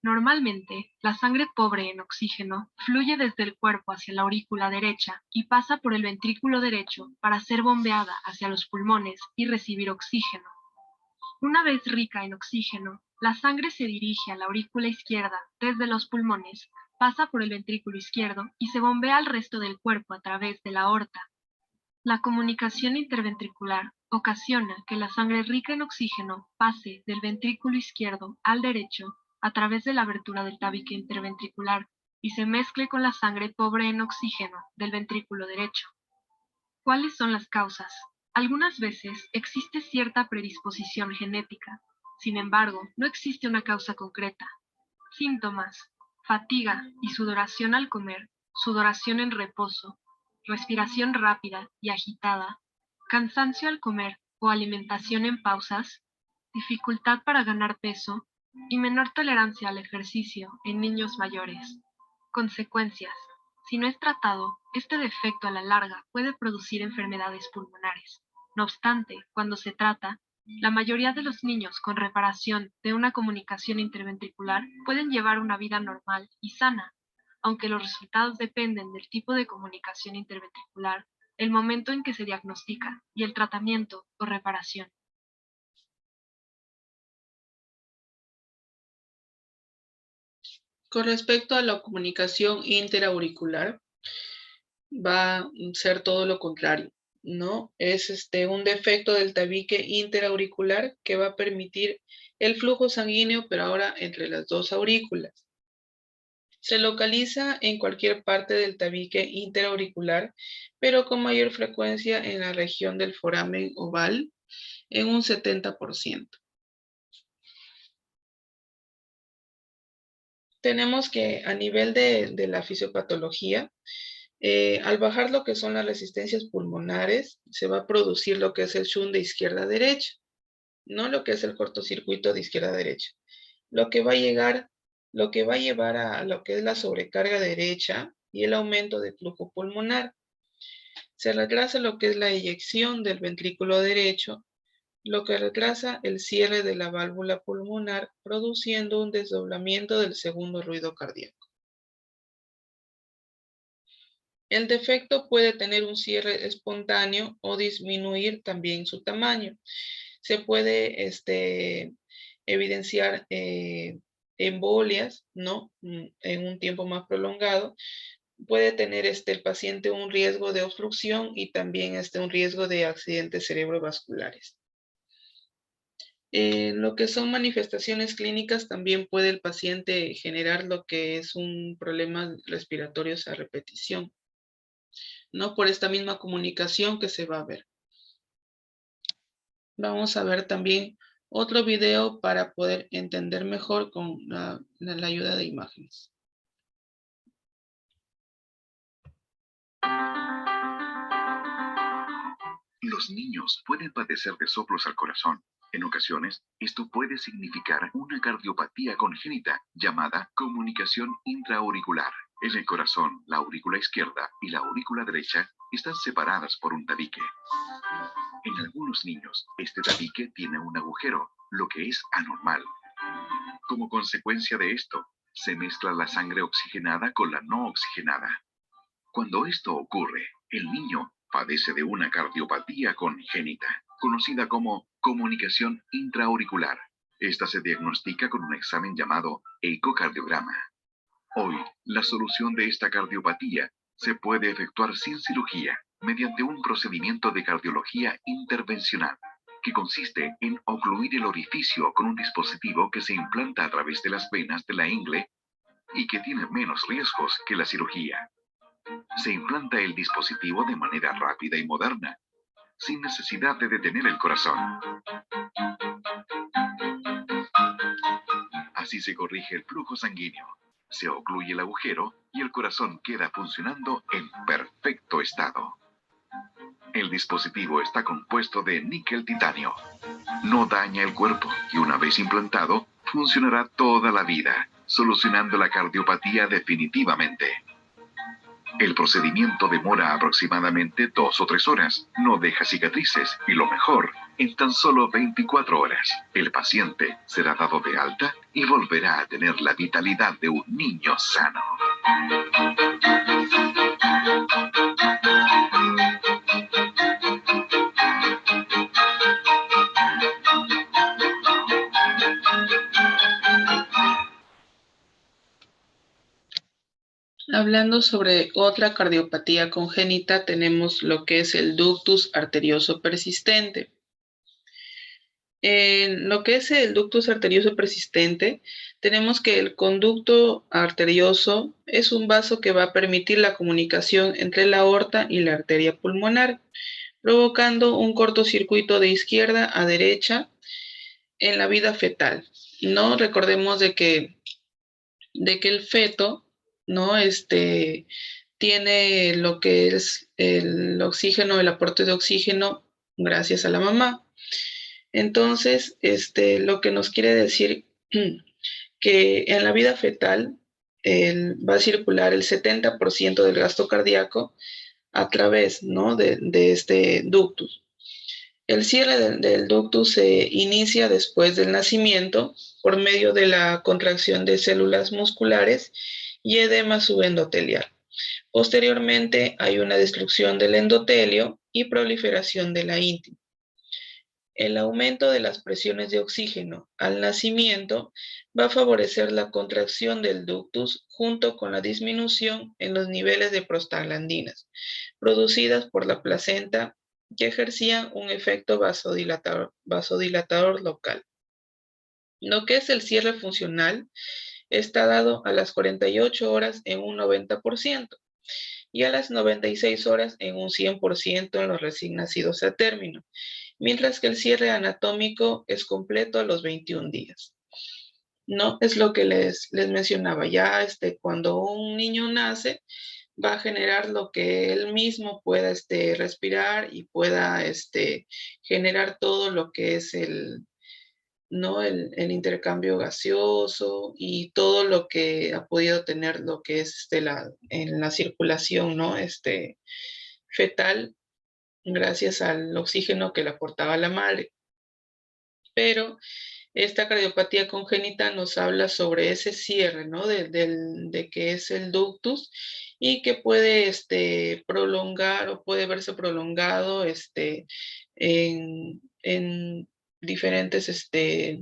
Normalmente, la sangre pobre en oxígeno fluye desde el cuerpo hacia la aurícula derecha y pasa por el ventrículo derecho para ser bombeada hacia los pulmones y recibir oxígeno. Una vez rica en oxígeno, la sangre se dirige a la aurícula izquierda desde los pulmones, pasa por el ventrículo izquierdo y se bombea al resto del cuerpo a través de la aorta. La comunicación interventricular ocasiona que la sangre rica en oxígeno pase del ventrículo izquierdo al derecho a través de la abertura del tabique interventricular y se mezcle con la sangre pobre en oxígeno del ventrículo derecho. ¿Cuáles son las causas? Algunas veces existe cierta predisposición genética, sin embargo, no existe una causa concreta. Síntomas: fatiga y sudoración al comer, sudoración en reposo, respiración rápida y agitada, cansancio al comer o alimentación en pausas, dificultad para ganar peso y menor tolerancia al ejercicio en niños mayores. Consecuencias: si no es tratado, este defecto a la larga puede producir enfermedades pulmonares. No obstante, cuando se trata, la mayoría de los niños con reparación de una comunicación interventricular pueden llevar una vida normal y sana, aunque los resultados dependen del tipo de comunicación interventricular, el momento en que se diagnostica y el tratamiento o reparación. Con respecto a la comunicación interauricular, va a ser todo lo contrario, ¿no? Es un defecto del tabique interauricular que va a permitir el flujo sanguíneo, pero ahora entre las dos aurículas. Se localiza en cualquier parte del tabique interauricular, pero con mayor frecuencia en la región del foramen oval, en un 70%. Tenemos que a nivel de la fisiopatología, Al bajar lo que son las resistencias pulmonares, se va a producir lo que es el shunt de izquierda a derecha, no lo que es el cortocircuito de izquierda a derecha. Lo que va a llevar a lo que es la sobrecarga derecha y el aumento del flujo pulmonar. Se retrasa lo que es la eyección del ventrículo derecho, lo que retrasa el cierre de la válvula pulmonar, produciendo un desdoblamiento del segundo ruido cardíaco. El defecto puede tener un cierre espontáneo o disminuir también su tamaño. Se puede evidenciar embolias, ¿no? En un tiempo más prolongado. Puede tener el paciente un riesgo de obstrucción y también un riesgo de accidentes cerebrovasculares. Lo que son manifestaciones clínicas, también puede el paciente generar lo que es un problema respiratorio a repetición, ¿no? Por esta misma comunicación que se va a ver. Vamos a ver también otro video para poder entender mejor con la ayuda de imágenes. Los niños pueden padecer de soplos al corazón. En ocasiones, esto puede significar una cardiopatía congénita llamada comunicación intraauricular. En el corazón, la aurícula izquierda y la aurícula derecha están separadas por un tabique. En algunos niños, este tabique tiene un agujero, lo que es anormal. Como consecuencia de esto, se mezcla la sangre oxigenada con la no oxigenada. Cuando esto ocurre, el niño padece de una cardiopatía congénita, conocida como comunicación intraauricular. Esta se diagnostica con un examen llamado ecocardiograma. Hoy, la solución de esta cardiopatía se puede efectuar sin cirugía, mediante un procedimiento de cardiología intervencional, que consiste en ocluir el orificio con un dispositivo que se implanta a través de las venas de la ingle y que tiene menos riesgos que la cirugía. Se implanta el dispositivo de manera rápida y moderna, sin necesidad de detener el corazón. Así se corrige el flujo sanguíneo, se ocluye el agujero y el corazón queda funcionando en perfecto estado. El dispositivo está compuesto de níquel titanio. No daña el cuerpo y una vez implantado, funcionará toda la vida, solucionando la cardiopatía definitivamente. El procedimiento demora aproximadamente 2 o 3 horas, no deja cicatrices y lo mejor, en tan solo 24 horas, el paciente será dado de alta y volverá a tener la vitalidad de un niño sano. Hablando sobre otra cardiopatía congénita, tenemos lo que es el ductus arterioso persistente. En lo que es el ductus arterioso persistente, tenemos que el conducto arterioso es un vaso que va a permitir la comunicación entre la aorta y la arteria pulmonar, provocando un cortocircuito de izquierda a derecha en la vida fetal. ¿No? Recordemos de que el feto, ¿no? Tiene lo que es el oxígeno, el aporte de oxígeno gracias a la mamá. Entonces, lo que nos quiere decir que en la vida fetal va a circular el 70% del gasto cardíaco a través, ¿no? de este ductus. El cierre del ductus se inicia después del nacimiento por medio de la contracción de células musculares y edema subendotelial. Posteriormente hay una destrucción del endotelio y proliferación de la íntima. El aumento de las presiones de oxígeno al nacimiento va a favorecer la contracción del ductus junto con la disminución en los niveles de prostaglandinas producidas por la placenta, que ejercían un efecto vasodilatador local. Lo que es el cierre funcional está dado a las 48 horas en un 90% y a las 96 horas en un 100% en los recién nacidos a término, mientras que el cierre anatómico es completo a los 21 días. No es lo que les mencionaba ya, cuando un niño nace, va a generar lo que él mismo pueda respirar y pueda generar todo lo que es ¿no? El intercambio gaseoso y todo lo que ha podido tener lo que es en la circulación, ¿no? Fetal, gracias al oxígeno que le aportaba la madre. Pero esta cardiopatía congénita nos habla sobre ese cierre, ¿no? De que es el ductus y que puede prolongar o puede verse prolongado en diferentes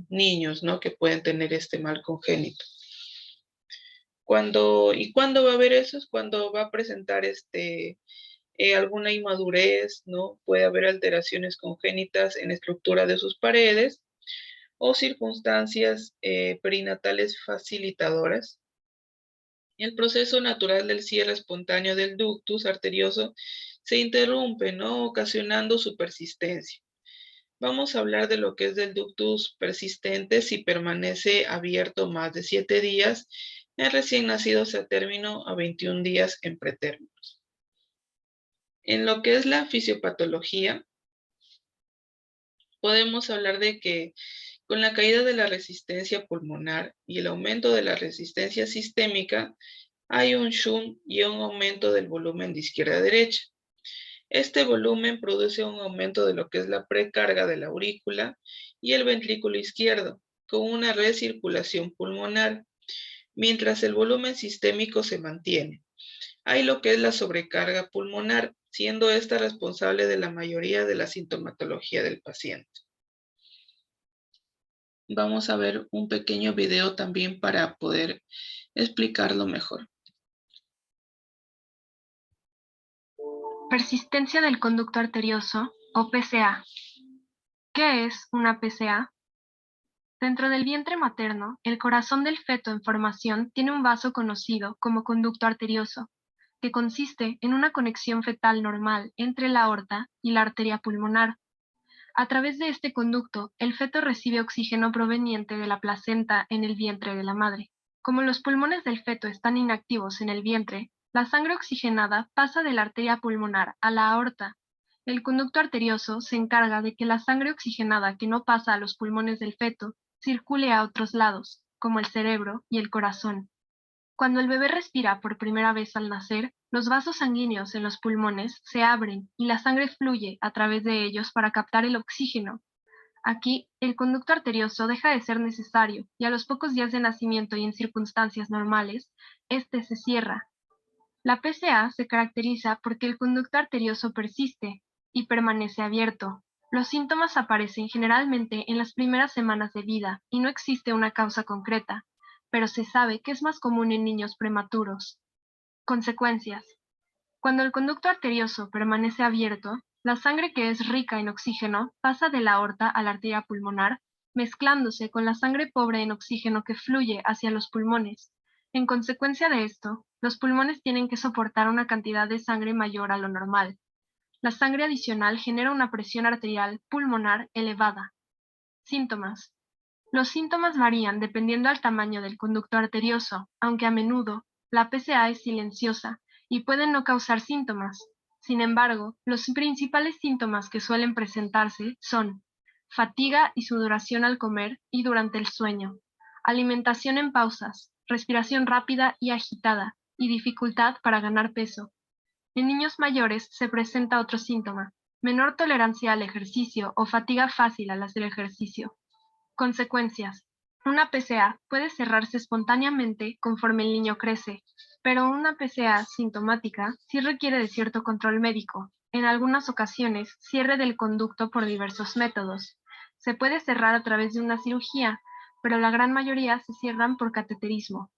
niños, ¿no? Que pueden tener este mal congénito. ¿Cuándo va a haber eso? Es cuando va a presentar alguna inmadurez, ¿no? Puede haber alteraciones congénitas en la estructura de sus paredes o circunstancias perinatales facilitadoras. El proceso natural del cierre espontáneo del ductus arterioso se interrumpe, ¿no? Ocasionando su persistencia. Vamos a hablar de lo que es del ductus persistente si permanece abierto más de 7 días en recién nacidos a término a 21 días en pretérminos. En lo que es la fisiopatología, podemos hablar de que con la caída de la resistencia pulmonar y el aumento de la resistencia sistémica, hay un shunt y un aumento del volumen de izquierda a derecha. Este volumen produce un aumento de lo que es la precarga de la aurícula y el ventrículo izquierdo, con una recirculación pulmonar, mientras el volumen sistémico se mantiene. Hay lo que es la sobrecarga pulmonar, siendo esta responsable de la mayoría de la sintomatología del paciente. Vamos a ver un pequeño video también para poder explicarlo mejor. Persistencia del conducto arterioso o PCA. ¿Qué es una PCA? Dentro del vientre materno, el corazón del feto en formación tiene un vaso conocido como conducto arterioso, que consiste en una conexión fetal normal entre la aorta y la arteria pulmonar. A través de este conducto, el feto recibe oxígeno proveniente de la placenta en el vientre de la madre. Como los pulmones del feto están inactivos en el vientre, la sangre oxigenada pasa de la arteria pulmonar a la aorta. El conducto arterioso se encarga de que la sangre oxigenada que no pasa a los pulmones del feto circule a otros lados, como el cerebro y el corazón. Cuando el bebé respira por primera vez al nacer, los vasos sanguíneos en los pulmones se abren y la sangre fluye a través de ellos para captar el oxígeno. Aquí, el conducto arterioso deja de ser necesario y a los pocos días de nacimiento y en circunstancias normales, este se cierra. La PCA se caracteriza porque el conducto arterioso persiste y permanece abierto. Los síntomas aparecen generalmente en las primeras semanas de vida y no existe una causa concreta, pero se sabe que es más común en niños prematuros. Consecuencias. Cuando el conducto arterioso permanece abierto, la sangre que es rica en oxígeno pasa de la aorta a la arteria pulmonar, mezclándose con la sangre pobre en oxígeno que fluye hacia los pulmones. En consecuencia de esto, los pulmones tienen que soportar una cantidad de sangre mayor a lo normal. La sangre adicional genera una presión arterial pulmonar elevada. Síntomas. Los síntomas varían dependiendo del tamaño del conducto arterioso, aunque a menudo la PCA es silenciosa y pueden no causar síntomas. Sin embargo, los principales síntomas que suelen presentarse son fatiga y sudoración al comer y durante el sueño, alimentación en pausas, respiración rápida y agitada, y dificultad para ganar peso. En niños mayores se presenta otro síntoma, menor tolerancia al ejercicio o fatiga fácil al hacer ejercicio. Consecuencias. Una PCA puede cerrarse espontáneamente conforme el niño crece, pero una PCA sintomática sí requiere de cierto control médico. En algunas ocasiones, cierre del conducto por diversos métodos. Se puede cerrar a través de una cirugía, pero la gran mayoría se cierran por cateterismo.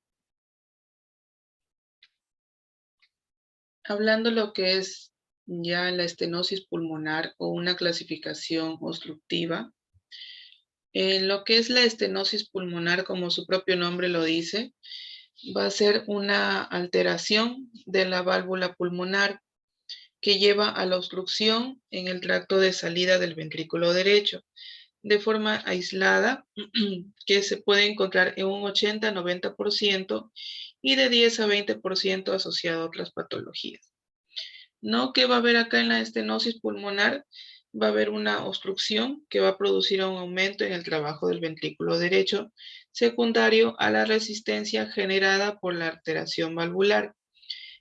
Hablando lo que es ya la estenosis pulmonar o una clasificación obstructiva, lo que es la estenosis pulmonar, como su propio nombre lo dice, va a ser una alteración de la válvula pulmonar que lleva a la obstrucción en el tracto de salida del ventrículo derecho, de forma aislada, que se puede encontrar en un 80-90% y de 10 a 20% asociado a otras patologías. ¿No? ¿Qué va a haber acá en la estenosis pulmonar? Va a haber una obstrucción que va a producir un aumento en el trabajo del ventrículo derecho, secundario a la resistencia generada por la alteración valvular.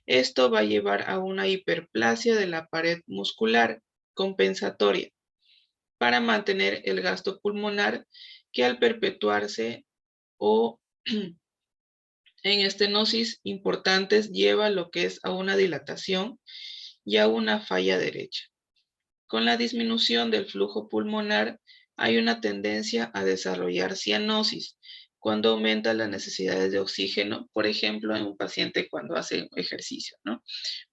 Esto va a llevar a una hiperplasia de la pared muscular compensatoria para mantener el gasto pulmonar que al perpetuarse o en estenosis importantes lleva lo que es a una dilatación y a una falla derecha. Con la disminución del flujo pulmonar hay una tendencia a desarrollar cianosis cuando aumenta las necesidades de oxígeno, por ejemplo, en un paciente cuando hace ejercicio, ¿no?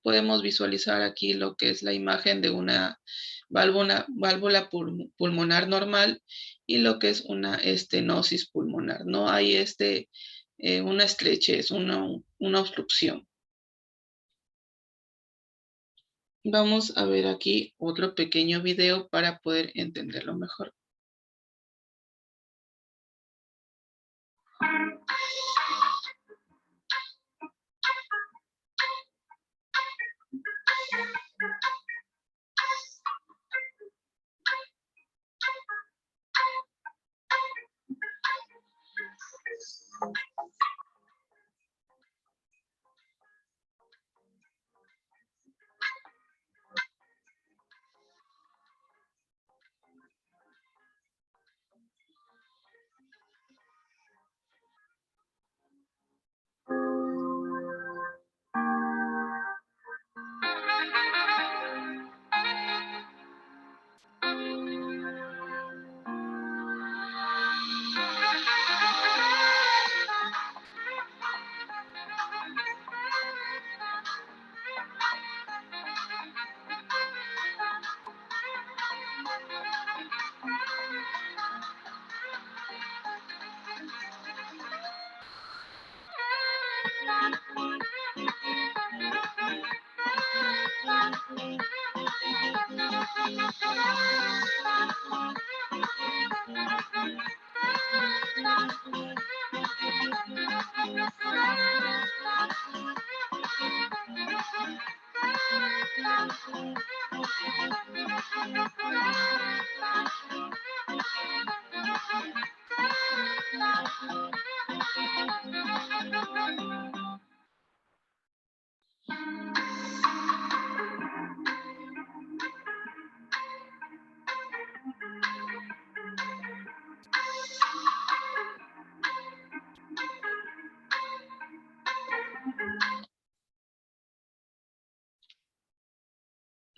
Podemos visualizar aquí lo que es la imagen de una válvula pulmonar normal y lo que es una estenosis pulmonar, ¿no? Hay una estrechez, una obstrucción. Vamos a ver aquí otro pequeño video para poder entenderlo mejor.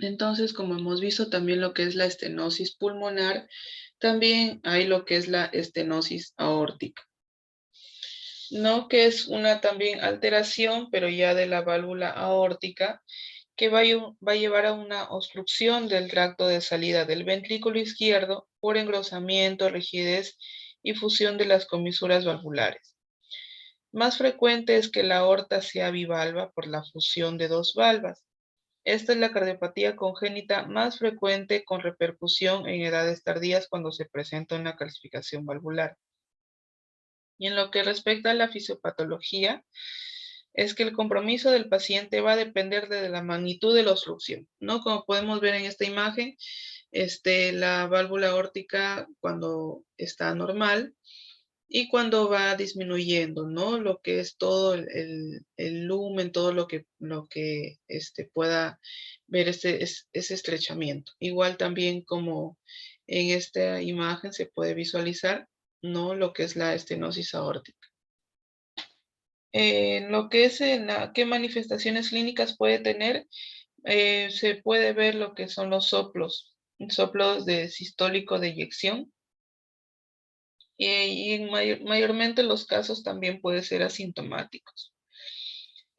Entonces, como hemos visto también lo que es la estenosis pulmonar, también hay lo que es la estenosis aórtica, ¿no? Que es una también alteración, pero ya de la válvula aórtica, que va a llevar a una obstrucción del tracto de salida del ventrículo izquierdo por engrosamiento, rigidez y fusión de las comisuras valvulares. Más frecuente es que la aorta sea bivalva por la fusión de dos valvas. Esta es la cardiopatía congénita más frecuente con repercusión en edades tardías cuando se presenta una calcificación valvular. Y en lo que respecta a la fisiopatología, es que el compromiso del paciente va a depender de la magnitud de la obstrucción, ¿no? Como podemos ver en esta imagen, la válvula aórtica cuando está normal y cuando va disminuyendo, ¿no? Lo que es todo el lumen, todo lo que pueda ver ese estrechamiento. Igual también como en esta imagen se puede visualizar, ¿no? Lo que es la estenosis aórtica. Lo que es qué manifestaciones clínicas puede tener, se puede ver lo que son los soplos de sistólico de eyección, y mayormente los casos también pueden ser asintomáticos.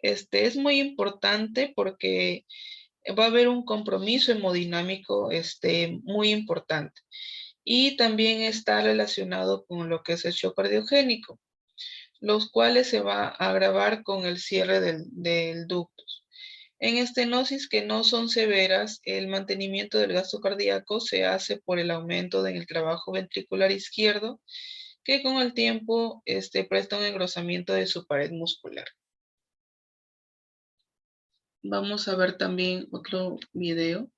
Es muy importante porque va a haber un compromiso hemodinámico muy importante y también está relacionado con lo que es el shock cardiogénico, los cuales se va a agravar con el cierre del ductus. En estenosis que no son severas, el mantenimiento del gasto cardíaco se hace por el aumento en el trabajo ventricular izquierdo, que con el tiempo presta un engrosamiento de su pared muscular. Vamos a ver también otro video.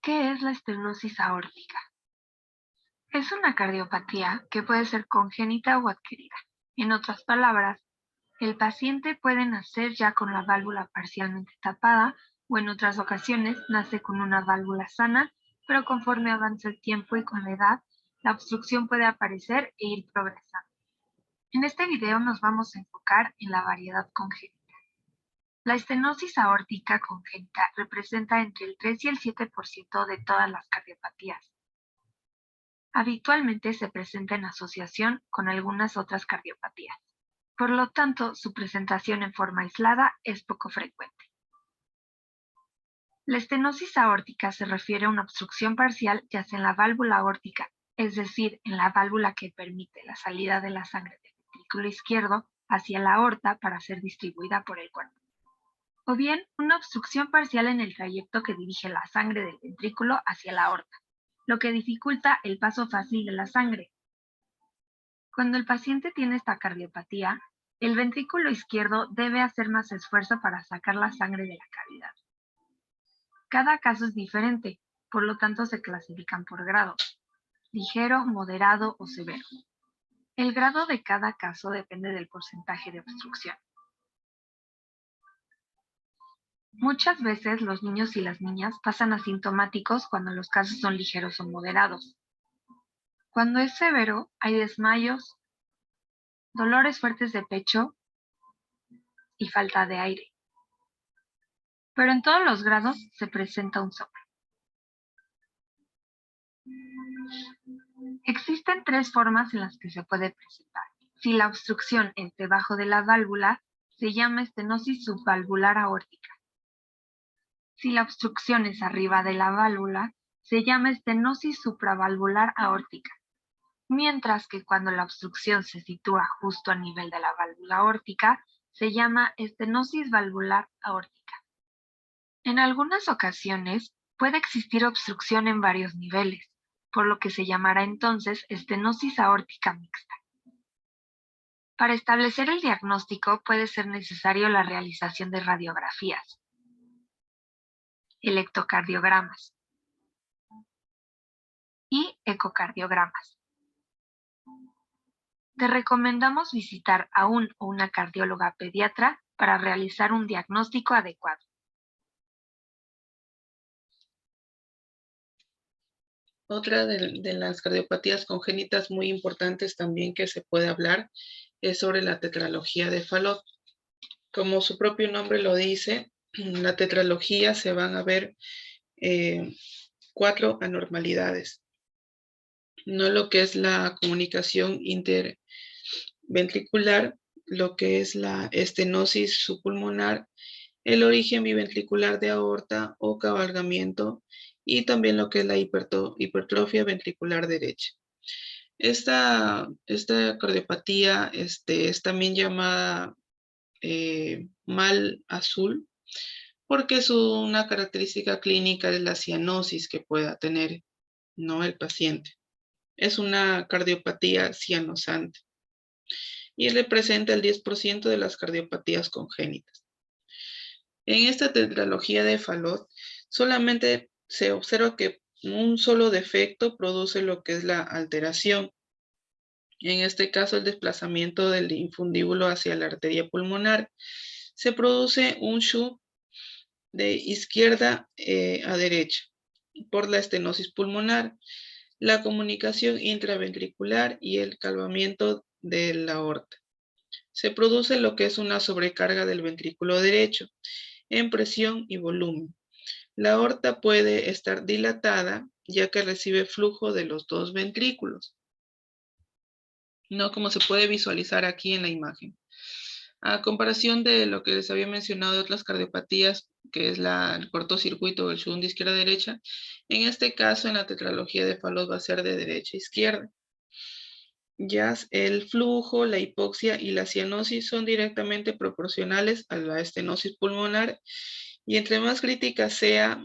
¿Qué es la estenosis aórtica? Es una cardiopatía que puede ser congénita o adquirida. En otras palabras, el paciente puede nacer ya con la válvula parcialmente tapada o en otras ocasiones nace con una válvula sana, pero conforme avanza el tiempo y con la edad, la obstrucción puede aparecer e ir progresando. En este video nos vamos a enfocar en la variedad congénita. La estenosis aórtica congénita representa entre el 3 y el 7% de todas las cardiopatías. Habitualmente se presenta en asociación con algunas otras cardiopatías. Por lo tanto, su presentación en forma aislada es poco frecuente. La estenosis aórtica se refiere a una obstrucción parcial ya sea en la válvula aórtica, es decir, en la válvula que permite la salida de la sangre del ventrículo izquierdo hacia la aorta para ser distribuida por el cuerpo, o bien una obstrucción parcial en el trayecto que dirige la sangre del ventrículo hacia la aorta, lo que dificulta el paso fácil de la sangre. Cuando el paciente tiene esta cardiopatía, el ventrículo izquierdo debe hacer más esfuerzo para sacar la sangre de la cavidad. Cada caso es diferente, por lo tanto se clasifican por grados: ligero, moderado o severo. El grado de cada caso depende del porcentaje de obstrucción. Muchas veces los niños y las niñas pasan asintomáticos cuando los casos son ligeros o moderados. Cuando es severo, hay desmayos, dolores fuertes de pecho y falta de aire. Pero en todos los grados se presenta un soplo. Existen tres formas en las que se puede presentar. Si la obstrucción es debajo de la válvula, se llama estenosis subvalvular aórtica. Si la obstrucción es arriba de la válvula, se llama estenosis supravalvular aórtica. Mientras que cuando la obstrucción se sitúa justo a nivel de la válvula aórtica, se llama estenosis valvular aórtica. En algunas ocasiones puede existir obstrucción en varios niveles, por lo que se llamará entonces estenosis aórtica mixta. Para establecer el diagnóstico puede ser necesario la realización de radiografías, electrocardiogramas y ecocardiogramas. Te recomendamos visitar a un o una cardióloga pediatra para realizar un diagnóstico adecuado. Otra de las cardiopatías congénitas muy importantes también que se puede hablar es sobre la tetralogía de Fallot. Como su propio nombre lo dice, en la tetralogía se van a ver 4 anormalidades. No lo que es la comunicación interventricular, lo que es la estenosis subpulmonar, el origen biventricular de aorta o cabalgamiento y también lo que es la hipertrofia ventricular derecha. Esta cardiopatía es también llamada mal azul porque una característica clínica es la cianosis que pueda tener, ¿no?, el paciente. Es una cardiopatía cianosante y representa el 10% de las cardiopatías congénitas. En esta tetralogía de Fallot solamente se observa que un solo defecto produce lo que es la alteración. En este caso, el desplazamiento del infundíbulo hacia la arteria pulmonar. Se produce un shunt de izquierda a derecha por la estenosis pulmonar, la comunicación intraventricular y el calvamiento de la aorta. Se produce lo que es una sobrecarga del ventrículo derecho en presión y volumen. La aorta puede estar dilatada ya que recibe flujo de los dos ventrículos, no como se puede visualizar aquí en la imagen. A comparación de lo que les había mencionado de otras cardiopatías, que es el cortocircuito o el shunt de izquierda a derecha, en este caso en la tetralogía de Fallot va a ser de derecha a izquierda. Ya el flujo, la hipoxia y la cianosis son directamente proporcionales a la estenosis pulmonar y entre más crítica sea,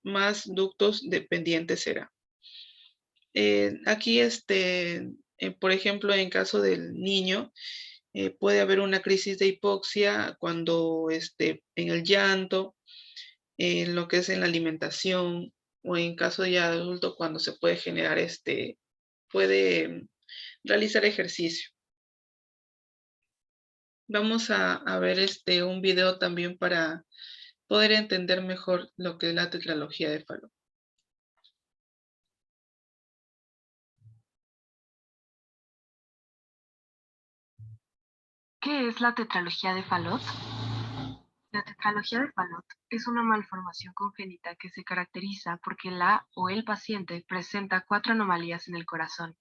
más ductos dependientes será. Aquí, por ejemplo, en caso del niño, Puede haber una crisis de hipoxia cuando en el llanto, en lo que es en la alimentación, o en caso ya de adulto cuando se puede generar puede realizar ejercicio. Vamos a ver un video también para poder entender mejor lo que es la tetralogía de Fallot. ¿Qué es la tetralogía de Fallot? La tetralogía de Fallot es una malformación congénita que se caracteriza porque la o el paciente presenta 4 anomalías en el corazón.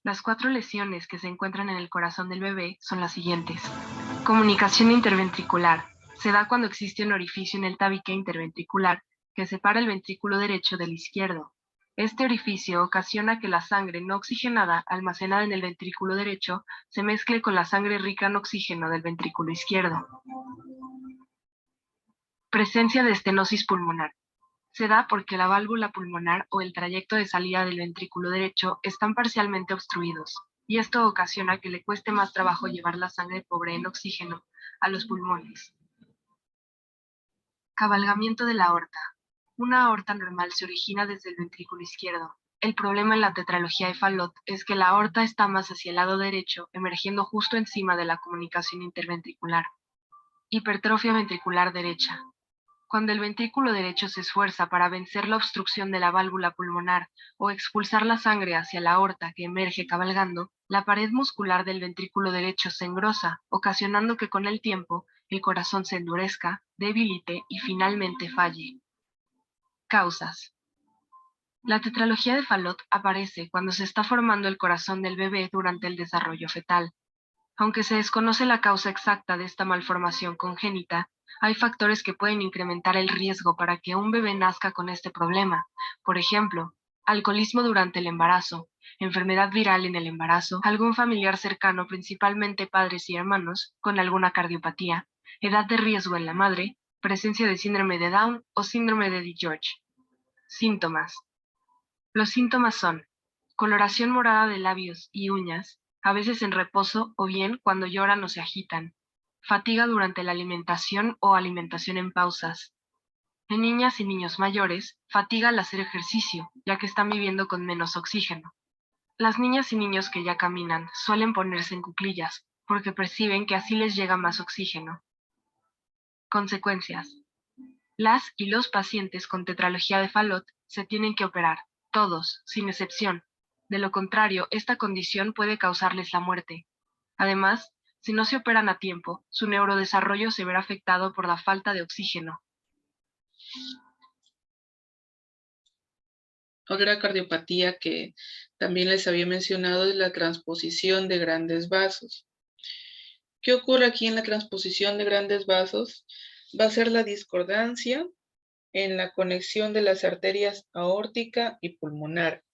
Las 4 lesiones que se encuentran en el corazón del bebé son las siguientes. Comunicación interventricular. Se da cuando existe un orificio en el tabique interventricular que separa el ventrículo derecho del izquierdo. Este orificio ocasiona que la sangre no oxigenada almacenada en el ventrículo derecho se mezcle con la sangre rica en oxígeno del ventrículo izquierdo. Presencia de estenosis pulmonar. Se da porque la válvula pulmonar o el trayecto de salida del ventrículo derecho están parcialmente obstruidos, y esto ocasiona que le cueste más trabajo llevar la sangre pobre en oxígeno a los pulmones. Cabalgamiento de la aorta. Una aorta normal se origina desde el ventrículo izquierdo. El problema en la tetralogía de Fallot es que la aorta está más hacia el lado derecho, emergiendo justo encima de la comunicación interventricular. Hipertrofia ventricular derecha. Cuando el ventrículo derecho se esfuerza para vencer la obstrucción de la válvula pulmonar o expulsar la sangre hacia la aorta que emerge cabalgando, la pared muscular del ventrículo derecho se engrosa, ocasionando que con el tiempo el corazón se endurezca, debilite y finalmente falle. Causas. La tetralogía de Fallot aparece cuando se está formando el corazón del bebé durante el desarrollo fetal. Aunque se desconoce la causa exacta de esta malformación congénita, hay factores que pueden incrementar el riesgo para que un bebé nazca con este problema. Por ejemplo, alcoholismo durante el embarazo, enfermedad viral en el embarazo, algún familiar cercano, principalmente padres y hermanos, con alguna cardiopatía, edad de riesgo en la madre, presencia de síndrome de Down o síndrome de DiGeorge. Síntomas. Los síntomas son coloración morada de labios y uñas, a veces en reposo o bien cuando lloran o se agitan, fatiga durante la alimentación o alimentación en pausas. En niñas y niños mayores, fatiga al hacer ejercicio, ya que están viviendo con menos oxígeno. Las niñas y niños que ya caminan suelen ponerse en cuclillas, porque perciben que así les llega más oxígeno. Consecuencias. Las y los pacientes con tetralogía de Fallot se tienen que operar, todos, sin excepción. De lo contrario, esta condición puede causarles la muerte. Además, si no se operan a tiempo, su neurodesarrollo se verá afectado por la falta de oxígeno. Otra cardiopatía que también les había mencionado es la transposición de grandes vasos. ¿Qué ocurre aquí en la transposición de grandes vasos? Va a ser la discordancia en la conexión de las arterias aórtica y pulmonar,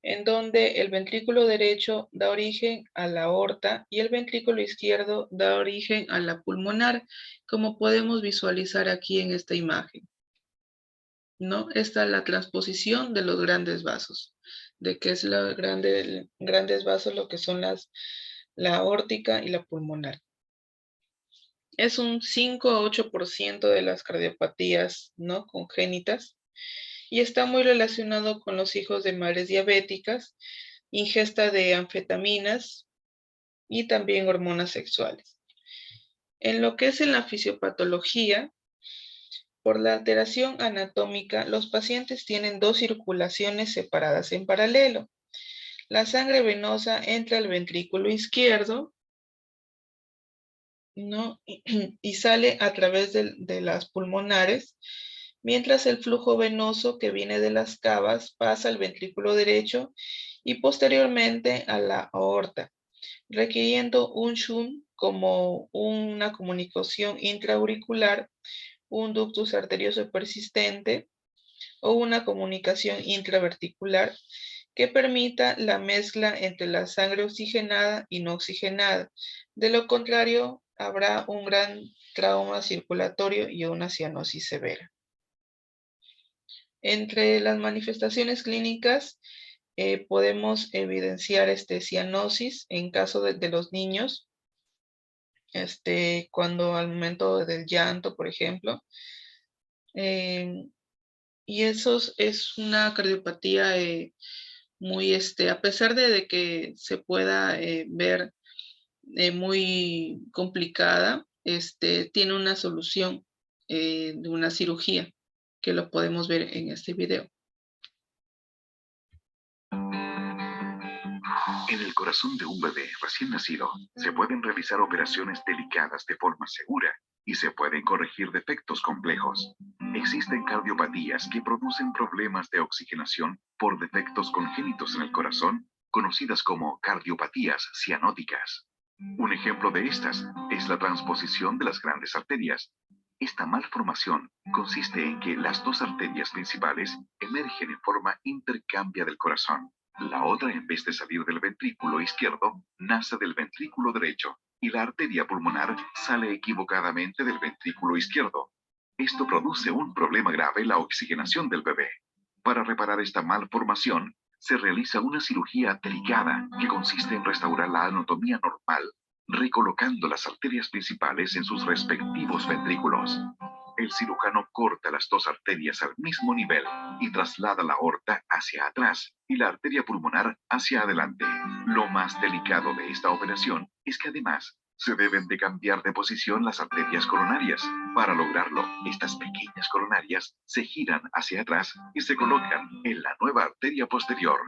en donde el ventrículo derecho da origen a la aorta y el ventrículo izquierdo da origen a la pulmonar, como podemos visualizar aquí en esta imagen, ¿no? Esta es la transposición de los grandes vasos, de qué es grandes vasos, lo que son la aórtica y la pulmonar. Es un 5 a 8% de las cardiopatías, ¿no?, congénitas, y está muy relacionado con los hijos de madres diabéticas, ingesta de anfetaminas y también hormonas sexuales. En lo que es en la fisiopatología, por la alteración anatómica, los pacientes tienen 2 circulaciones separadas en paralelo. La sangre venosa entra al ventrículo izquierdo, ¿no?, y sale a través de las pulmonares, mientras el flujo venoso que viene de las cavas pasa al ventrículo derecho y posteriormente a la aorta, requiriendo un shunt como una comunicación intraauricular, un ductus arterioso persistente o una comunicación intraverticular que permita la mezcla entre la sangre oxigenada y no oxigenada. De lo contrario, habrá un gran trauma circulatorio y una cianosis severa. Entre las manifestaciones clínicas podemos evidenciar cianosis en caso de los niños, cuando al momento del llanto, por ejemplo. Y eso es una cardiopatía muy, a pesar de que se pueda ver muy complicada, tiene una solución de una cirugía, que lo podemos ver en este video. En el corazón de un bebé recién nacido, se pueden realizar operaciones delicadas de forma segura y se pueden corregir defectos complejos. Existen cardiopatías que producen problemas de oxigenación por defectos congénitos en el corazón, conocidas como cardiopatías cianóticas. Un ejemplo de estas es la transposición de las grandes arterias. Esta malformación consiste en que las dos arterias principales emergen en forma intercambia del corazón. La otra, en vez de salir del ventrículo izquierdo, nace del ventrículo derecho y la arteria pulmonar sale equivocadamente del ventrículo izquierdo. Esto produce un problema grave en la oxigenación del bebé. Para reparar esta malformación, se realiza una cirugía delicada que consiste en restaurar la anatomía normal, recolocando las arterias principales en sus respectivos ventrículos. El cirujano corta las dos arterias al mismo nivel y traslada la aorta hacia atrás y la arteria pulmonar hacia adelante. Lo más delicado de esta operación es que además se deben de cambiar de posición las arterias coronarias. Para lograrlo, estas pequeñas coronarias se giran hacia atrás y se colocan en la nueva arteria posterior.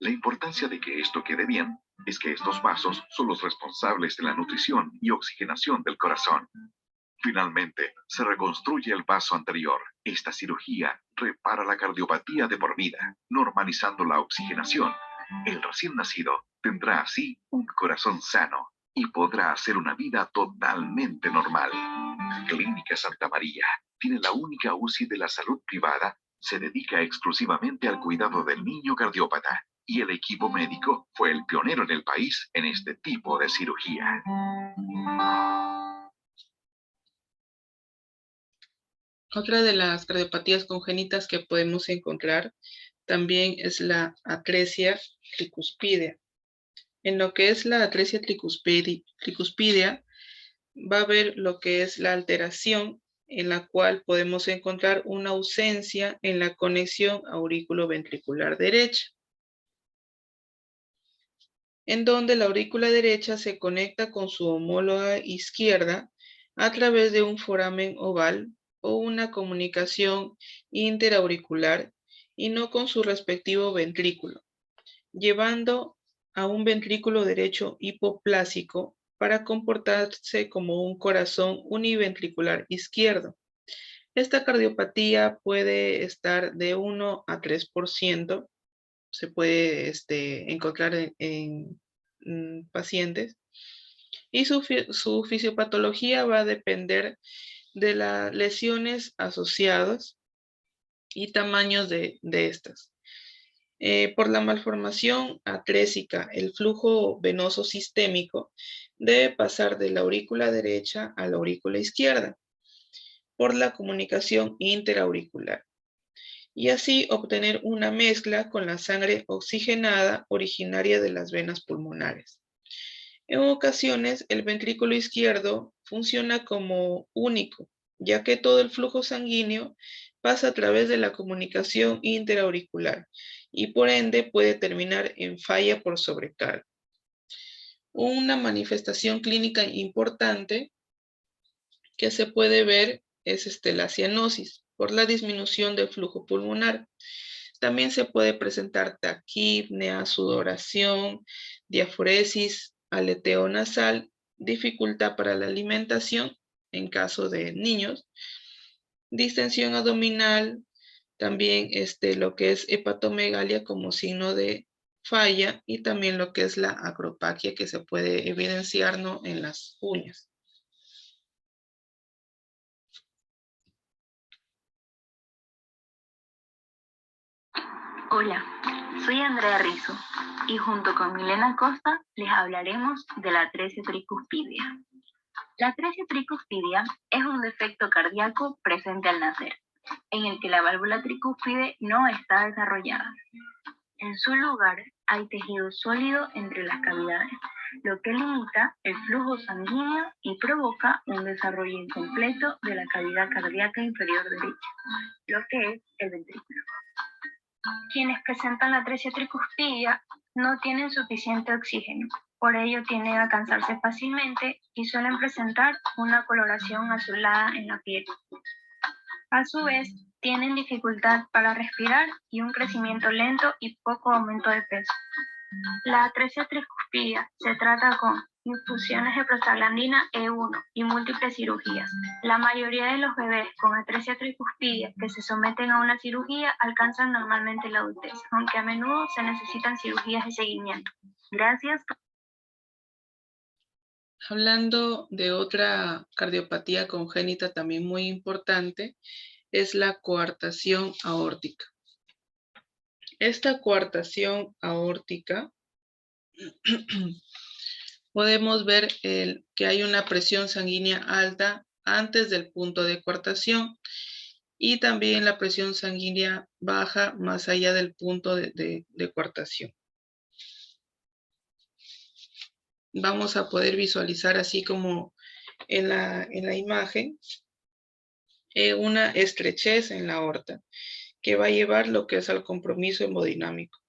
La importancia de que esto quede bien es que estos vasos son los responsables de la nutrición y oxigenación del corazón. Finalmente, se reconstruye el vaso anterior. Esta cirugía repara la cardiopatía de por vida, normalizando la oxigenación. El recién nacido tendrá así un corazón sano y podrá hacer una vida totalmente normal. Clínica Santa María tiene la única UCI de la salud privada, se dedica exclusivamente al cuidado del niño cardiópata y el equipo médico fue el pionero en el país en este tipo de cirugía. Otra de las cardiopatías congénitas que podemos encontrar también es la atresia tricuspidea. En lo que es la atresia tricuspidea, va a haber lo que es la alteración en la cual podemos encontrar una ausencia en la conexión aurículo-ventricular derecha, en donde la aurícula derecha se conecta con su homóloga izquierda a través de un foramen oval o una comunicación interauricular y no con su respectivo ventrículo, llevando a un ventrículo derecho hipoplásico para comportarse como un corazón univentricular izquierdo. Esta cardiopatía puede estar de 1 a 3%, se puede encontrar en pacientes, y su fisiopatología va a depender de las lesiones asociadas y tamaños de estas. Por la malformación atrésica, el flujo venoso sistémico debe pasar de la aurícula derecha a la aurícula izquierda por la comunicación interauricular y así obtener una mezcla con la sangre oxigenada originaria de las venas pulmonares. En ocasiones, el ventrículo izquierdo funciona como único, ya que todo el flujo sanguíneo pasa a través de la comunicación interauricular y por ende puede terminar en falla por sobrecarga. Una manifestación clínica importante que se puede ver es la cianosis por la disminución del flujo pulmonar. También se puede presentar taquipnea, sudoración, diaforesis, aleteo nasal, dificultad para la alimentación en caso de niños, distensión abdominal, también lo que es hepatomegalia como signo de falla y también lo que es la acropaquia que se puede evidenciar, ¿no?, en las uñas. Hola, soy Andrea Rizzo y junto con Milena Costa les hablaremos de la atresia tricuspidea. La atresia tricuspidea es un defecto cardíaco presente al nacer, en el que la válvula tricúspide no está desarrollada. En su lugar, hay tejido sólido entre las cavidades, lo que limita el flujo sanguíneo y provoca un desarrollo incompleto de la cavidad cardíaca inferior derecha, lo que es el ventrículo. Quienes presentan la atresia tricuspidia no tienen suficiente oxígeno, por ello tienden a cansarse fácilmente y suelen presentar una coloración azulada en la piel. A su vez, tienen dificultad para respirar y un crecimiento lento y poco aumento de peso. La atresia tricuspidia se trata con infusiones de prostaglandina E1 y múltiples cirugías. La mayoría de los bebés con atresia tricuspidia que se someten a una cirugía alcanzan normalmente la adultez, aunque a menudo se necesitan cirugías de seguimiento. Gracias. Hablando de otra cardiopatía congénita también muy importante, es la coartación aórtica. Esta coartación aórtica podemos ver que hay una presión sanguínea alta antes del punto de coartación y también la presión sanguínea baja más allá del punto de coartación. Vamos a poder visualizar así como en la imagen una estrechez en la aorta que va a llevar lo que es al compromiso hemodinámico.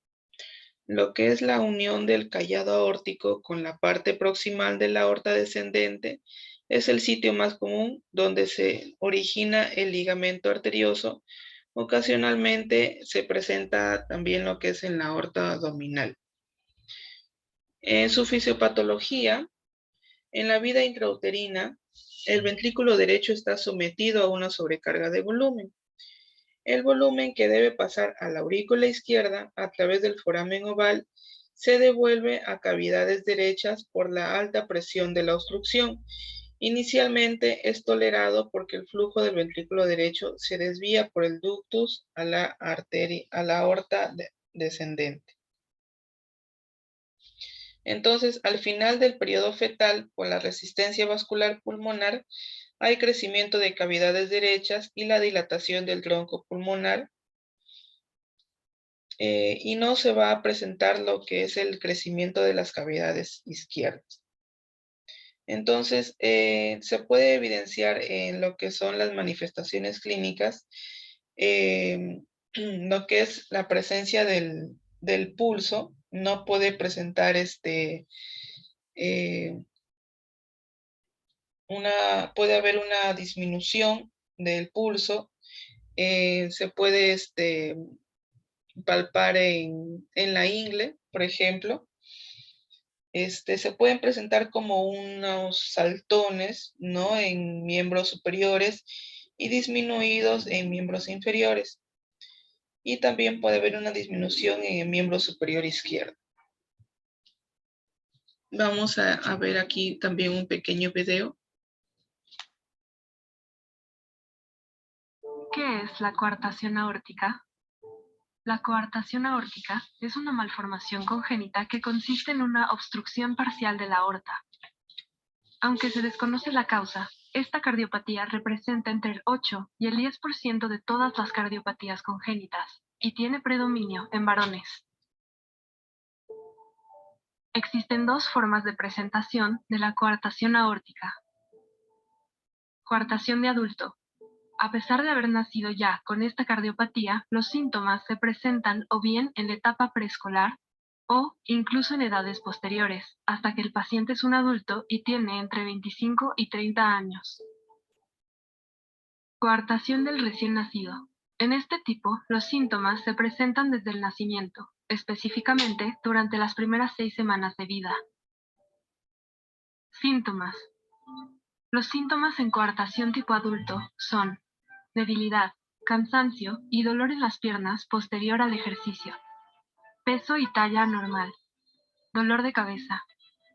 Lo que es la unión del callado aórtico con la parte proximal de la aorta descendente es el sitio más común donde se origina el ligamento arterioso. Ocasionalmente se presenta también lo que es en la aorta abdominal. En su fisiopatología, en la vida intrauterina, el ventrículo derecho está sometido a una sobrecarga de volumen. El volumen que debe pasar a la aurícula izquierda a través del foramen oval se devuelve a cavidades derechas por la alta presión de la obstrucción. Inicialmente es tolerado porque el flujo del ventrículo derecho se desvía por el ductus a la aorta descendente. Entonces, al final del periodo fetal, por la resistencia vascular pulmonar, hay crecimiento de cavidades derechas y la dilatación del tronco pulmonar, y no se va a presentar lo que es el crecimiento de las cavidades izquierdas. Entonces, se puede evidenciar en lo que son las manifestaciones clínicas, lo que es la presencia del pulso. No puede presentar puede haber una disminución del pulso, se puede palpar en la ingle, por ejemplo. Se pueden presentar como unos saltones, ¿no?, en miembros superiores y disminuidos en miembros inferiores. Y también puede haber una disminución en el miembro superior izquierdo. Vamos a ver aquí también un pequeño video. ¿Qué es la coartación aórtica? La coartación aórtica es una malformación congénita que consiste en una obstrucción parcial de la aorta. Aunque se desconoce la causa, esta cardiopatía representa entre el 8 y el 10% de todas las cardiopatías congénitas y tiene predominio en varones. Existen dos formas de presentación de la coartación aórtica. Coartación de adulto. A pesar de haber nacido ya con esta cardiopatía, los síntomas se presentan o bien en la etapa preescolar o incluso en edades posteriores, hasta que el paciente es un adulto y tiene entre 25 y 30 años. Coartación del recién nacido. En este tipo, los síntomas se presentan desde el nacimiento, específicamente durante las primeras 6 semanas de vida. Síntomas. Los síntomas en coartación tipo adulto son debilidad, cansancio y dolor en las piernas posterior al ejercicio. Peso y talla anormal. Dolor de cabeza.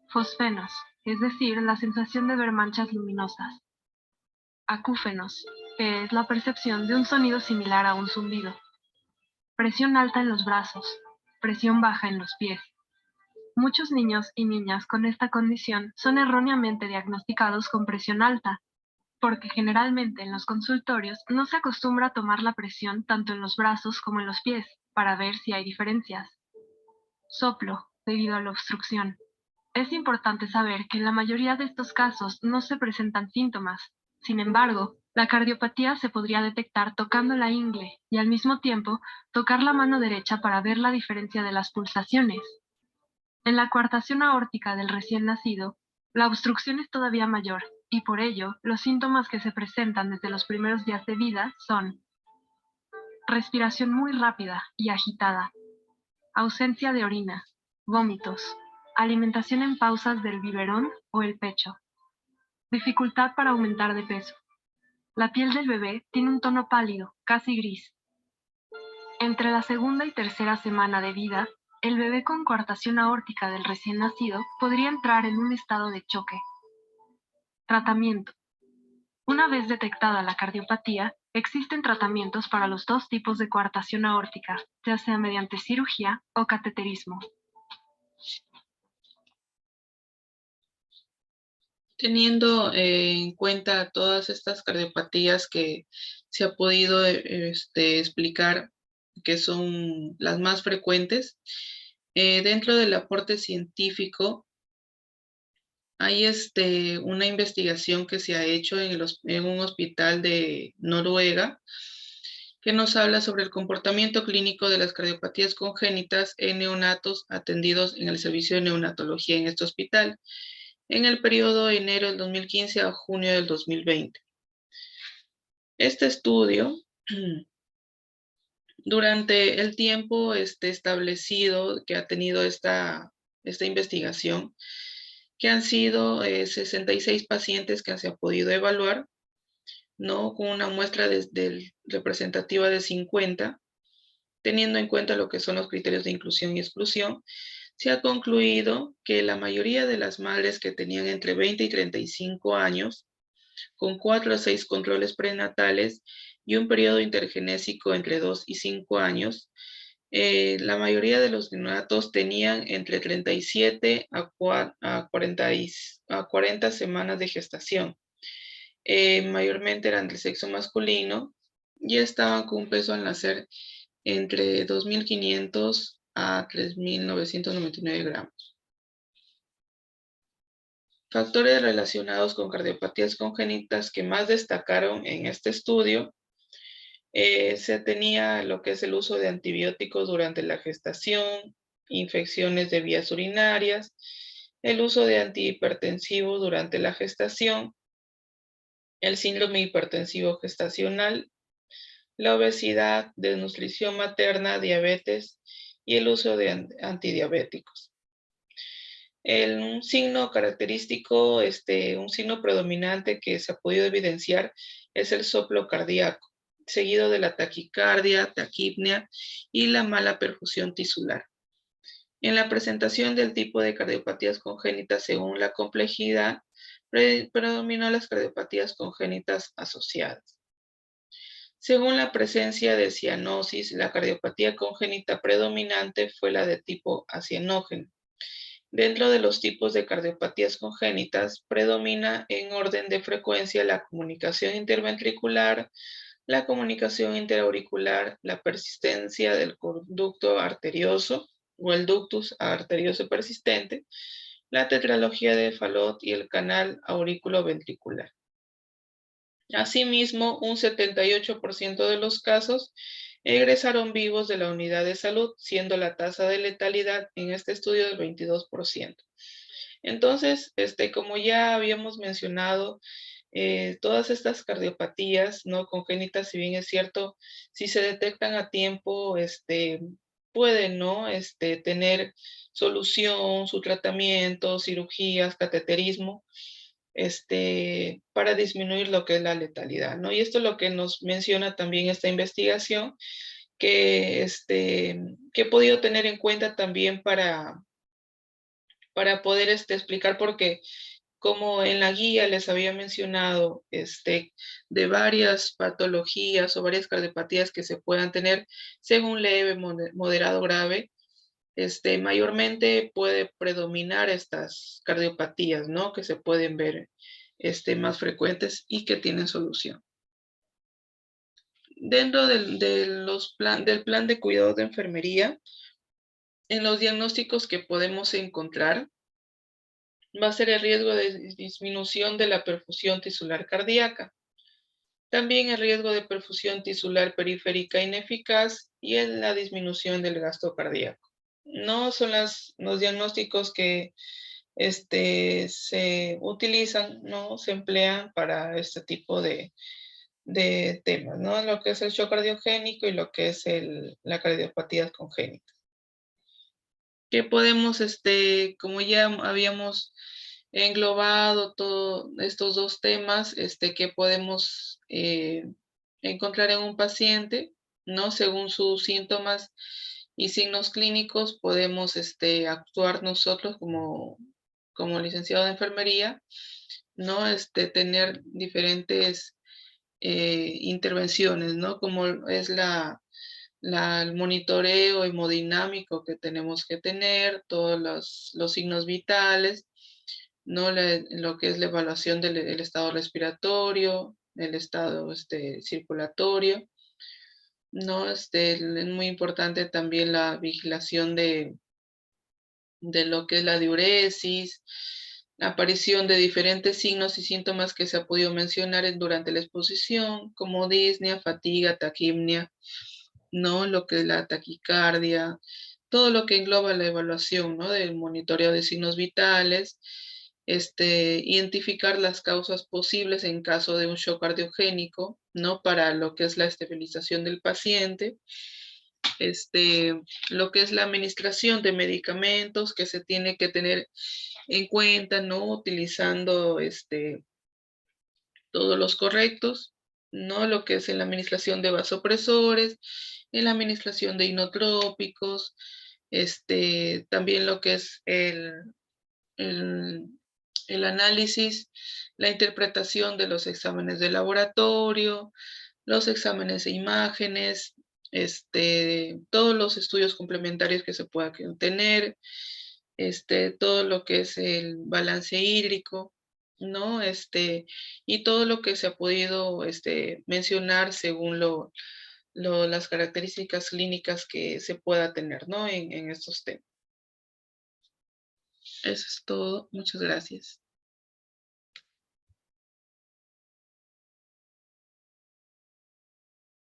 Fosfenos, es decir, la sensación de ver manchas luminosas. Acúfenos, que es la percepción de un sonido similar a un zumbido. Presión alta en los brazos. Presión baja en los pies. Muchos niños y niñas con esta condición son erróneamente diagnosticados con presión alta, porque generalmente en los consultorios no se acostumbra a tomar la presión tanto en los brazos como en los pies, para ver si hay diferencias. Soplo, debido a la obstrucción. Es importante saber que en la mayoría de estos casos no se presentan síntomas. Sin embargo, la cardiopatía se podría detectar tocando la ingle y al mismo tiempo tocar la mano derecha para ver la diferencia de las pulsaciones. En la coartación aórtica del recién nacido, la obstrucción es todavía mayor y por ello los síntomas que se presentan desde los primeros días de vida son respiración muy rápida y agitada, ausencia de orina, vómitos, alimentación en pausas del biberón o el pecho, dificultad para aumentar de peso. La piel del bebé tiene un tono pálido, casi gris. Entre la segunda y tercera semana de vida, el bebé con coartación aórtica del recién nacido podría entrar en un estado de choque. Tratamiento. Una vez detectada la cardiopatía, existen tratamientos para los dos tipos de coartación aórtica, ya sea mediante cirugía o cateterismo. Teniendo en cuenta todas estas cardiopatías que se ha podido explicar, que son las más frecuentes, dentro del aporte científico hay una investigación que se ha hecho en un hospital de Noruega que nos habla sobre el comportamiento clínico de las cardiopatías congénitas en neonatos atendidos en el servicio de neonatología en este hospital en el periodo de enero del 2015 a junio del 2020. Este estudio, durante el tiempo establecido que ha tenido esta investigación, que han sido 66 pacientes que se ha podido evaluar, ¿no? Con una muestra representativa de 50, teniendo en cuenta lo que son los criterios de inclusión y exclusión, se ha concluido que la mayoría de las madres que tenían entre 20 y 35 años, con 4 a 6 controles prenatales y un periodo intergenésico entre 2 y 5 años, la mayoría de los neonatos tenían entre 37 a 40 semanas de gestación. Mayormente eran del sexo masculino y estaban con un peso al nacer entre 2.500 a 3.999 gramos. Factores relacionados con cardiopatías congénitas que más destacaron en este estudio, se tenía lo que es el uso de antibióticos durante la gestación, infecciones de vías urinarias, el uso de antihipertensivos durante la gestación, el síndrome hipertensivo gestacional, la obesidad, desnutrición materna, diabetes y el uso de antidiabéticos. Un signo característico, un signo predominante que se ha podido evidenciar es el soplo cardíaco, seguido de la taquicardia, taquipnea y la mala perfusión tisular. En la presentación del tipo de cardiopatías congénitas según la complejidad, predominó las cardiopatías congénitas asociadas. Según la presencia de cianosis, la cardiopatía congénita predominante fue la de tipo acianógeno. Dentro de los tipos de cardiopatías congénitas, predomina en orden de frecuencia la comunicación interventricular, la comunicación interauricular, la persistencia del conducto arterioso o el ductus arterioso persistente, la tetralogía de Fallot y el canal aurículo-ventricular. Asimismo, un 78% de los casos egresaron vivos de la unidad de salud, siendo la tasa de letalidad en este estudio del 22%. Entonces, como ya habíamos mencionado, todas estas cardiopatías no congénitas, si bien es cierto, si se detectan a tiempo, pueden, ¿no? Tener solución, su tratamiento, cirugías, cateterismo, para disminuir lo que es la letalidad, ¿no? Y esto es lo que nos menciona también esta investigación, que he podido tener en cuenta también para poder explicar, porque como en la guía les había mencionado de varias patologías o varias cardiopatías que se puedan tener según leve, moderado, grave, mayormente puede predominar estas cardiopatías, ¿no? Que se pueden ver más frecuentes y que tienen solución. Dentro del plan de cuidado de enfermería, en los diagnósticos que podemos encontrar va a ser el riesgo de disminución de la perfusión tisular cardíaca. También el riesgo de perfusión tisular periférica ineficaz y en la disminución del gasto cardíaco. No son los diagnósticos que se utilizan, ¿no? Se emplean para este tipo de temas, ¿no? Lo que es el shock cardiogénico y lo que es la cardiopatía congénita. Que podemos, como ya habíamos englobado todos estos dos temas, que podemos encontrar en un paciente, ¿no? Según sus síntomas y signos clínicos, podemos actuar nosotros como licenciado de enfermería, ¿no? Tener diferentes intervenciones, ¿no? Como es el monitoreo hemodinámico que tenemos que tener, todos los signos vitales, ¿no? Lo que es la evaluación del estado respiratorio, el estado circulatorio, ¿no? Es muy importante también la vigilación de lo que es la diuresis, la aparición de diferentes signos y síntomas que se ha podido mencionar durante la exposición, como disnea, fatiga, taquipnea, ¿no? Lo que es la taquicardia, todo lo que engloba la evaluación, ¿no? Del monitoreo de signos vitales, identificar las causas posibles en caso de un shock cardiogénico, ¿no? Para lo que es la estabilización del paciente, lo que es la administración de medicamentos que se tiene que tener en cuenta, ¿no? Utilizando todos los correctos, ¿no? Lo que es en la administración de vasopresores, en la administración de inotrópicos, también lo que es el, el análisis, la interpretación de los exámenes de laboratorio, los exámenes de imágenes, todos los estudios complementarios que se puedan tener, todo lo que es el balance hídrico, ¿no? Y todo lo que se ha podido mencionar según las características clínicas que se pueda tener, ¿no? En estos temas. Eso es todo. Muchas gracias.